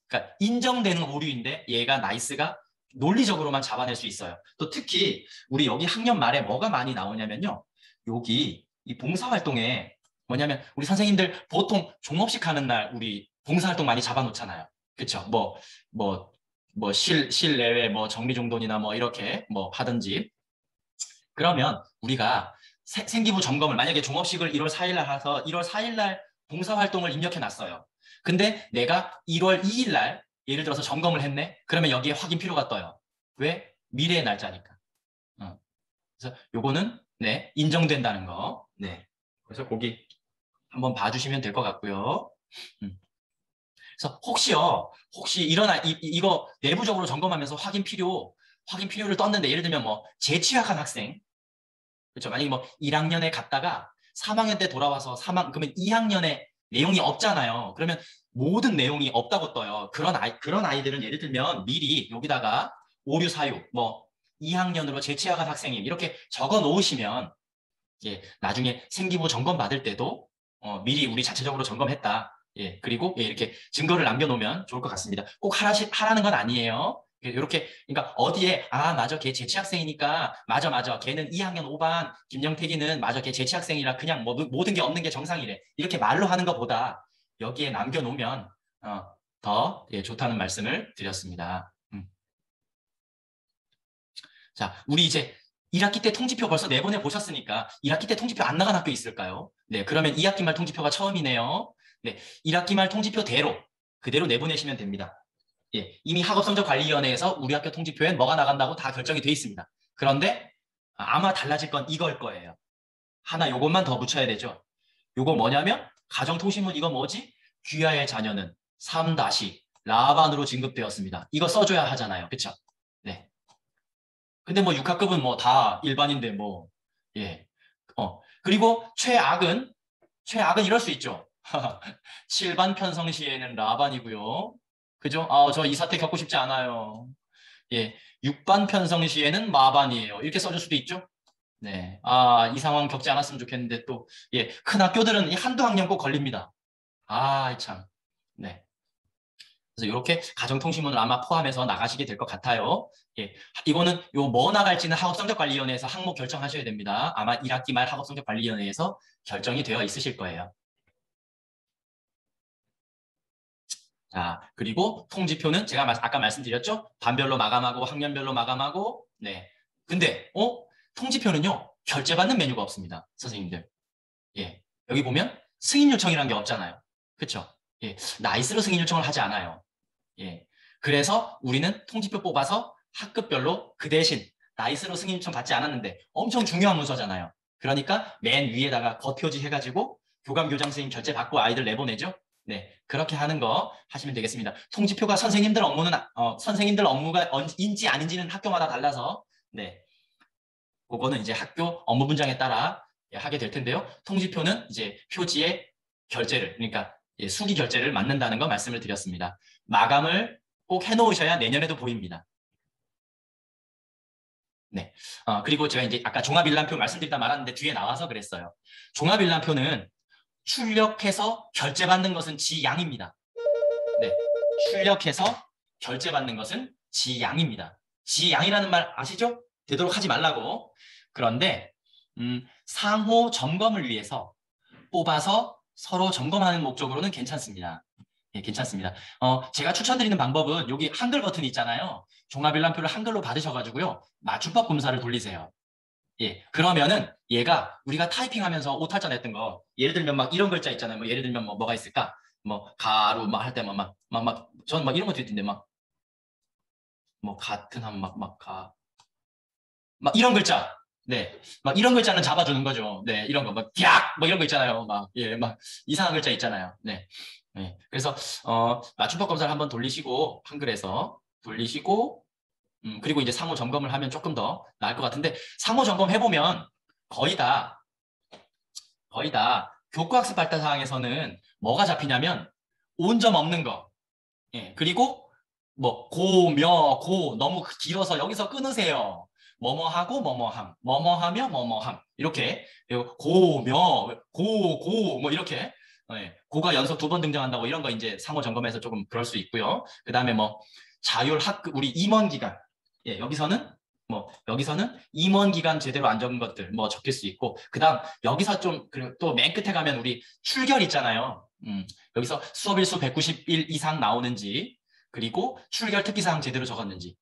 그러니까 인정되는 오류인데 얘가 나이스가 논리적으로만 잡아낼 수 있어요. 또 특히 우리 여기 학년 말에 뭐가 많이 나오냐면요. 여기 이 봉사활동에 뭐냐면 우리 선생님들 보통 종업식 하는 날 우리 봉사활동 많이 잡아놓잖아요. 그쵸? 실내외 뭐 정리정돈이나 뭐 이렇게 뭐 하든지. 그러면 우리가 생기부 점검을 만약에 종업식을 1월 4일 날 해서 1월 4일 날 봉사활동을 입력해 놨어요. 근데 내가 1월 2일 날 예를 들어서 점검을 했네? 그러면 여기에 확인 필요가 떠요. 왜? 미래의 날짜니까. 그래서 요거는 네, 인정된다는 거. 네. 그래서 거기 한번 봐주시면 될 것 같고요. 그래서 혹시 이거 내부적으로 점검하면서 확인 필요를 떴는데 예를 들면 뭐 재취학한 학생, 그렇죠? 만약에 뭐 1학년에 갔다가 3학년 때 돌아와서 그러면 2학년에 내용이 없잖아요. 그러면 모든 내용이 없다고 떠요. 그런 아이들은 예를 들면 미리 여기다가 오류 사유, 뭐 2학년으로 재취학한 학생임 이렇게 적어 놓으시면 나중에 생기부 점검 받을 때도 미리 우리 자체적으로 점검했다. 그리고 이렇게 증거를 남겨놓으면 좋을 것 같습니다. 꼭 하라는 건 아니에요. 이렇게 그러니까 어디에 맞아 걔 재취학생이니까 맞아 걔는 2학년 5반 김영택이는 맞아 걔 재취학생이라 그냥 뭐 모든 게 없는 게 정상이래 이렇게 말로 하는 것보다 여기에 남겨놓으면 더 좋다는 말씀을 드렸습니다. 자, 우리 이제 1학기 때 통지표 벌써 내보내 보셨으니까 1학기 때 통지표 안 나간 학교 있을까요? 네, 그러면 2학기 말 통지표가 처음이네요. 네, 1학기 말 통지표대로 그대로 내보내시면 됩니다. 예, 이미 학업성적관리위원회에서 우리 학교 통지표엔 뭐가 나간다고 다 결정이 돼 있습니다. 그런데 아마 달라질 건 이걸 거예요. 하나 요것만 더 붙여야 되죠. 요거 뭐냐면 가정통신문 이거 뭐지? 귀하의 자녀는 3- 라반으로 진급되었습니다. 이거 써줘야 하잖아요. 그쵸? 네. 근데 뭐 6학급은 뭐 다 일반인데 뭐 예. 그리고 최악은 이럴 수 있죠. 7반 편성시에는 라반이고요. 그죠? 저 이 사태 겪고 싶지 않아요. 예. 6반 편성시에는 마반이에요. 이렇게 써줄 수도 있죠. 네. 이 상황 겪지 않았으면 좋겠는데 또, 예. 큰 학교들은 한두 학년 꼭 걸립니다. 참. 네. 그래서 이렇게 가정통신문을 아마 포함해서 나가시게 될 것 같아요. 예, 이거는 요 뭐 나갈지는 학업성적관리위원회에서 항목 결정하셔야 됩니다. 아마 1학기 말 학업성적관리위원회에서 결정이 되어 있으실 거예요. 자, 그리고 통지표는 제가 아까 말씀드렸죠? 반별로 마감하고 학년별로 마감하고 네. 근데 통지표는요. 결제받는 메뉴가 없습니다. 선생님들. 예. 여기 보면 승인 요청이라는 게 없잖아요. 그렇죠? 예. 나이스로 승인 요청을 하지 않아요. 예. 그래서 우리는 통지표 뽑아서 학급별로 그 대신 나이스로 승인 요청 받지 않았는데 엄청 중요한 문서잖아요. 그러니까 맨 위에다가 겉표지 해가지고 교감교장 선생님 결제 받고 아이들 내보내죠. 네, 그렇게 하는 거 하시면 되겠습니다. 통지표가 선생님들 업무는 선생님들 업무가 인지 아닌지는 학교마다 달라서 네, 그거는 이제 학교 업무 분장에 따라 하게 될 텐데요. 통지표는 이제 표지에 결제를 그러니까 수기 결제를 맞는다는 거 말씀을 드렸습니다. 마감을 꼭 해놓으셔야 내년에도 보입니다. 네. 그리고 제가 이제 아까 종합일람표 말씀드리다 말았는데 뒤에 나와서 그랬어요. 종합일람표는 출력해서 결제받는 것은 지양입니다. 네. 출력해서 결제받는 것은 지양입니다. 지양이라는 말 아시죠? 되도록 하지 말라고. 그런데 상호 점검을 위해서 뽑아서 서로 점검하는 목적으로는 괜찮습니다. 예, 괜찮습니다. 제가 추천드리는 방법은 여기 한글 버튼이 있잖아요. 종합일람표를 한글로 받으셔가지고요. 맞춤법 검사를 돌리세요. 예, 그러면은 얘가 우리가 타이핑하면서 오탈자 냈던 거 예를 들면 막 이런 글자 있잖아요. 뭐 예를 들면 뭐가 있을까? 뭐 가루 막 할 때 저는 막 이런 것도 있던데 막 뭐 같은 한 막 이런 글자. 네. 막 이런 글자는 잡아주는 거죠. 네. 이런 거, 막, 약! 뭐 이런 거 있잖아요. 막, 예, 막, 이상한 글자 있잖아요. 네. 네. 그래서, 맞춤법 검사를 한번 돌리시고, 한글에서 돌리시고, 그리고 이제 상호 점검을 하면 조금 더 나을 것 같은데, 상호 점검 해보면 거의 다 교과학습 발달 사항에서는 뭐가 잡히냐면, 온 점 없는 거. 예. 그리고 뭐, 고 너무 길어서 여기서 끊으세요. 뭐뭐하고 뭐뭐함, 뭐뭐하며 뭐뭐함 이렇게 뭐 이렇게 고가 연속 2번 등장한다고 이런 거 이제 상호 점검에서 조금 그럴 수 있고요. 그 다음에 뭐 자율 학급 우리 임원 기간 여기서는 임원 기간 제대로 안 적은 것들 뭐 적힐 수 있고 그 다음 여기서 좀 또 맨 끝에 가면 우리 출결 있잖아요. 여기서 수업 일수 191 이상 나오는지 그리고 출결 특기사항 제대로 적었는지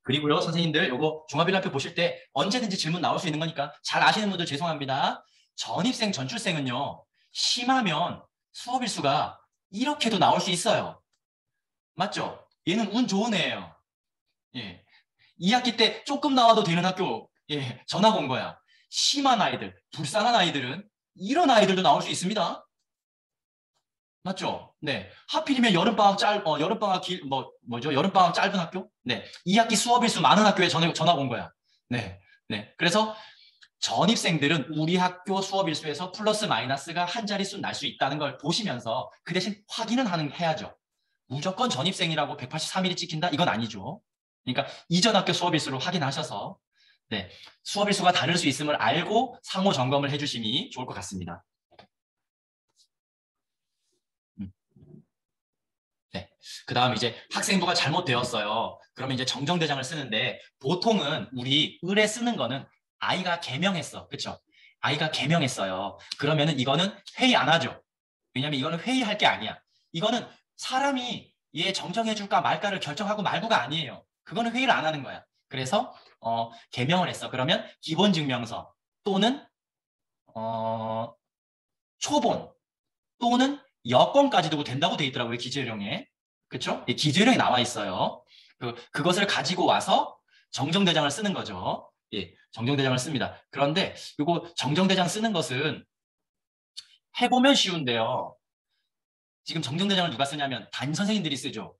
그리고요, 선생님들, 요거 종합일람표 보실 때 언제든지 질문 나올 수 있는 거니까 잘 아시는 분들 죄송합니다. 전입생, 전출생은요, 심하면 수업 일수가 이렇게도 나올 수 있어요. 맞죠? 얘는 운 좋은 애예요. 예. 2학기 때 조금 나와도 되는 학교, 전학 온 거야. 심한 아이들, 불쌍한 아이들은 이런 아이들도 나올 수 있습니다. 맞죠? 네. 하필이면 여름방학 짧은 학교? 네. 2학기 수업일수 많은 학교에 전학 온 거야. 네. 네. 그래서 전입생들은 우리 학교 수업일수에서 플러스 마이너스가 한 자릿수 날 수 있다는 걸 보시면서 그 대신 확인은 해야죠. 무조건 전입생이라고 183일이 찍힌다? 이건 아니죠. 그러니까 이전 학교 수업일수를 확인하셔서 네. 수업일수가 다를 수 있음을 알고 상호 점검을 해주심이 좋을 것 같습니다. 네. 그 다음 이제 학생부가 잘못되었어요. 그러면 이제 정정대장을 쓰는데 보통은 우리 을에 쓰는 거는 아이가 개명했어. 그쵸? 아이가 개명했어요. 그러면은 이거는 회의 안 하죠. 왜냐면 이거는 회의할 게 아니야. 이거는 사람이 얘 정정해줄까 말까를 결정하고 말고가 아니에요. 그거는 회의를 안 하는 거야. 그래서 개명을 했어. 그러면 기본증명서 또는 초본 또는 여권까지 두고 된다고 돼 있더라고요. 기재령에. 그렇죠? 예, 기재령에 나와 있어요. 그것을 가지고 와서 정정대장을 쓰는 거죠. 예, 정정대장을 씁니다. 그런데 이거 정정대장 쓰는 것은 해보면 쉬운데요. 지금 정정대장을 누가 쓰냐면 담임 선생님들이 쓰죠.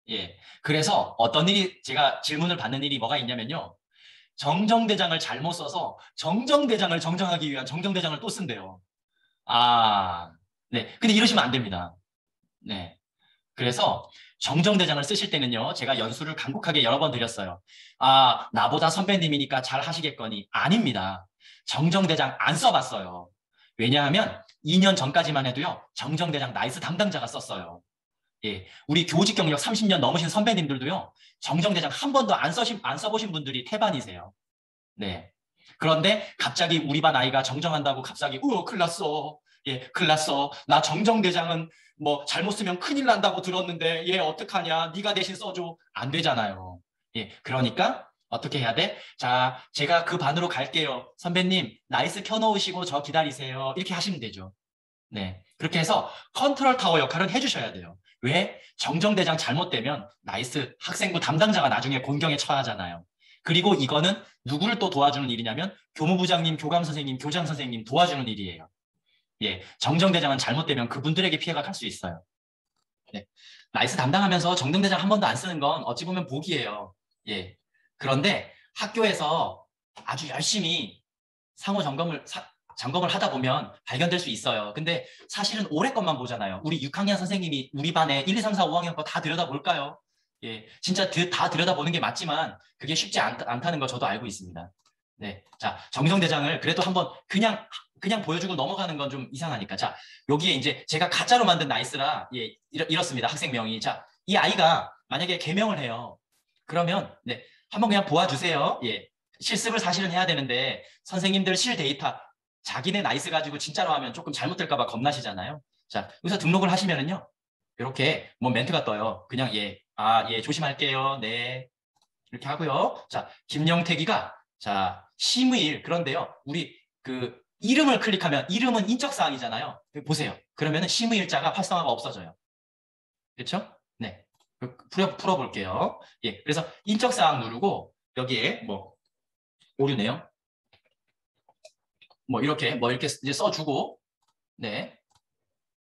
예, 그래서 어떤 일이 제가 질문을 받는 일이 뭐가 있냐면요. 정정대장을 잘못 써서 정정대장을 정정하기 위한 정정대장을 또 쓴대요. 아, 네. 근데 이러시면 안 됩니다. 네. 그래서 정정대장을 쓰실 때는요, 제가 연수를 간곡하게 여러 번 드렸어요. 아, 나보다 선배님이니까 잘 하시겠거니. 아닙니다. 정정대장 안 써봤어요. 왜냐하면 2년 전까지만 해도요, 정정대장 나이스 담당자가 썼어요. 예, 우리 교직 경력 30년 넘으신 선배님들도요, 정정대장 한 번도 안 써보신 분들이 태반이세요. 네. 그런데 갑자기 우리 반 아이가 정정한다고 갑자기 큰일 났어. 예, 큰일 났어. 나 정정대장은 뭐 잘못 쓰면 큰일 난다고 들었는데 얘 어떡하냐. 네가 대신 써줘. 안 되잖아요. 예, 그러니까 어떻게 해야 돼? 자, 제가 그 반으로 갈게요. 선배님, 나이스 켜놓으시고 저 기다리세요. 이렇게 하시면 되죠. 네, 그렇게 해서 컨트롤 타워 역할은 해주셔야 돼요. 왜? 정정대장 잘못되면 나이스 학생부 담당자가 나중에 곤경에 처하잖아요. 그리고 이거는 누구를 또 도와주는 일이냐면 교무부장님, 교감선생님, 교장선생님 도와주는 일이에요. 예, 정정대장은 잘못되면 그분들에게 피해가 갈 수 있어요. 네, 나이스 담당하면서 정정대장 한 번도 안 쓰는 건 어찌 보면 복이에요. 예, 그런데 학교에서 아주 열심히 상호 점검을 하다 보면 발견될 수 있어요. 근데 사실은 올해 것만 보잖아요. 우리 6학년 선생님이 우리 반에 1, 2, 3, 4, 5학년 거 다 들여다볼까요? 예, 진짜 다 들여다보는 게 맞지만 그게 쉽지 않다는 거 저도 알고 있습니다. 네, 자, 정정대장을 그래도 한번 그냥 보여주고 넘어가는 건 좀 이상하니까. 자, 여기에 이제 제가 가짜로 만든 나이스라, 예, 이렇습니다. 학생명이. 자, 이 아이가 만약에 개명을 해요. 그러면, 네, 한번 그냥 보아주세요. 예, 실습을 사실은 해야 되는데, 선생님들 실 데이터, 자기네 나이스 가지고 진짜로 하면 조금 잘못될까봐 겁나시잖아요. 자, 여기서 등록을 하시면은요, 이렇게 뭐 멘트가 떠요. 그냥 예, 예, 조심할게요. 네. 이렇게 하고요. 자, 김영택이가, 자, 심의일. 그런데요, 우리 그 이름을 클릭하면 이름은 인적사항이잖아요. 보세요. 그러면은 심의일자가 활성화가 없어져요. 그렇죠? 네. 풀어볼게요. 예. 그래서 인적사항 누르고 여기에 뭐 오류네요. 뭐 이렇게 이제 써주고, 네.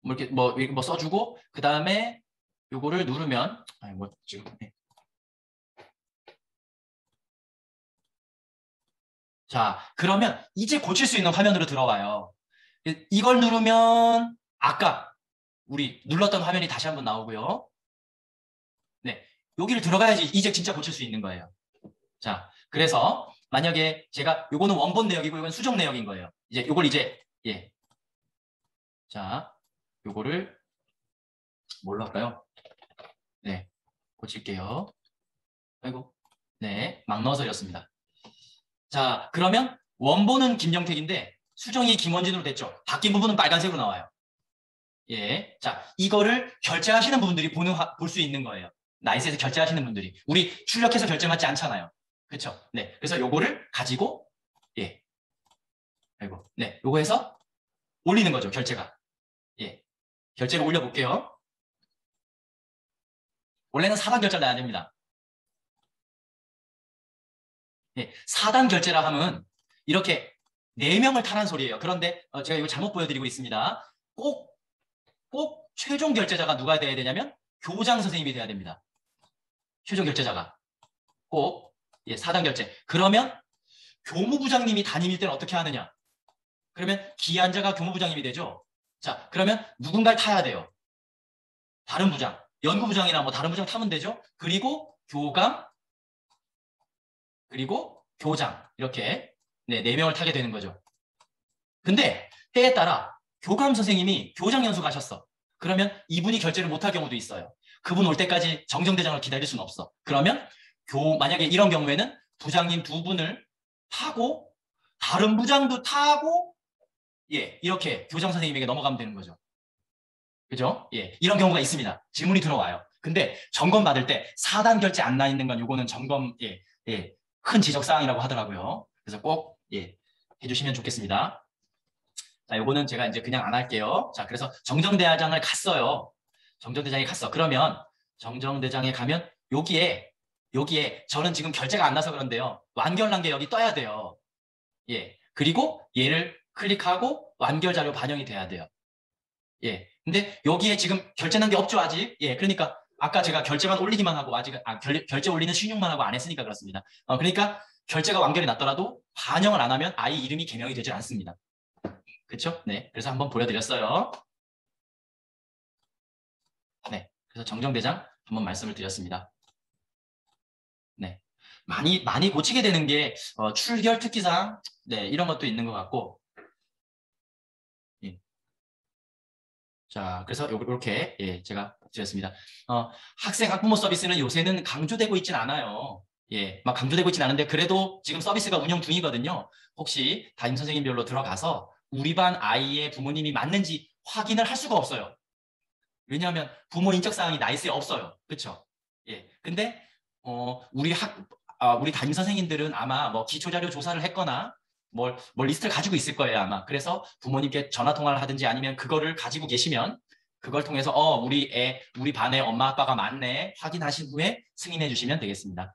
뭐 이렇게 뭐 써주고 그 다음에 요거를 누르면 뭐 지금 네. 자, 그러면 이제 고칠 수 있는 화면으로 들어와요. 이걸 누르면 아까 우리 눌렀던 화면이 다시 한번 나오고요. 네, 여기를 들어가야지 이제 진짜 고칠 수 있는 거예요. 자, 그래서 만약에 제가 요거는 원본 내역이고 이건 수정 내역인 거예요. 이제 요걸 이제 예, 자, 요거를 뭘로 할까요? 네, 고칠게요. 아이고, 네, 막 넣어서 이렇습니다. 자, 그러면 원본은 김영택인데 수정이 김원진으로 됐죠. 바뀐 부분은 빨간색으로 나와요. 예, 자, 이거를 결제하시는 분들이 볼 수 있는 거예요. 나이스에서 결제하시는 분들이. 우리 출력해서 결제 맞지 않잖아요. 그렇죠? 네, 그래서 요거를 가지고 예, 아이고, 네, 요거 해서 올리는 거죠. 결제가. 예, 결제를 올려볼게요. 원래는 4단 결제를 놔야 됩니다. 예, 4단 결제라 하면 이렇게 4명을 타란 소리예요. 그런데 제가 이거 잘못 보여드리고 있습니다. 꼭 최종 결제자가 누가 돼야 되냐면 교장 선생님이 돼야 됩니다. 최종 결제자가 꼭 예, 4단 결제. 그러면 교무부장님이 담임일 때는 어떻게 하느냐? 그러면 기한자가 교무부장님이 되죠. 자, 그러면 누군가를 타야 돼요. 다른 부장, 연구부장이나 뭐 다른 부장 타면 되죠. 그리고 교감, 그리고 교장 이렇게 네, 4명을 타게 되는 거죠. 근데 때에 따라 교감 선생님이 교장 연수 가셨어. 그러면 이분이 결제를 못할 경우도 있어요. 그분 올 때까지 정정대장을 기다릴 수는 없어. 그러면 만약에 이런 경우에는 부장님 2분을 타고 다른 부장도 타고 예, 이렇게 교장 선생님에게 넘어가면 되는 거죠. 그죠? 예, 이런 경우가 있습니다. 질문이 들어와요. 근데 점검 받을 때 4단 결제 안 나 있는 건 요거는 점검 예, 큰 지적사항이라고 하더라고요. 그래서 꼭 예, 해주시면 좋겠습니다. 자, 요거는 제가 이제 그냥 안 할게요. 자, 그래서 정정대장을 갔어요. 정정대장에 갔어. 그러면 정정대장에 가면 여기에 저는 지금 결제가 안 나서 그런데요. 완결난 게 여기 떠야 돼요. 예. 그리고 얘를 클릭하고 완결 자료 반영이 돼야 돼요. 예. 근데 여기에 지금 결제난 게 없죠, 아직? 예. 그러니까 아까 제가 결제만 올리기만 하고 아직 결제 올리는 신용만 하고 안 했으니까 그렇습니다. 그러니까 결제가 완결이 났더라도 반영을 안 하면 아이 이름이 개명이 되지 않습니다. 그렇죠? 네. 그래서 한번 보여드렸어요. 네. 그래서 정정대장 한번 말씀을 드렸습니다. 네. 많이 고치게 되는 게 출결 특기사항 네, 이런 것도 있는 것 같고 예. 자, 그래서 이렇게 예, 제가 드렸습니다. 학생 학부모 서비스는 요새는 강조되고 있진 않아요. 예, 막 강조되고 있진 않은데 그래도 지금 서비스가 운영 중이거든요. 혹시 담임 선생님별로 들어가서 우리 반 아이의 부모님이 맞는지 확인을 할 수가 없어요. 왜냐하면 부모 인적 사항이 나이스에 없어요. 그렇죠? 예. 근데 우리 담임 선생님들은 아마 뭐 기초자료 조사를 했거나 뭘 리스트를 가지고 있을 거예요, 아마. 그래서 부모님께 전화 통화를 하든지 아니면 그거를 가지고 계시면 그걸 통해서 우리 반에 엄마 아빠가 맞네 확인하신 후에 승인해 주시면 되겠습니다.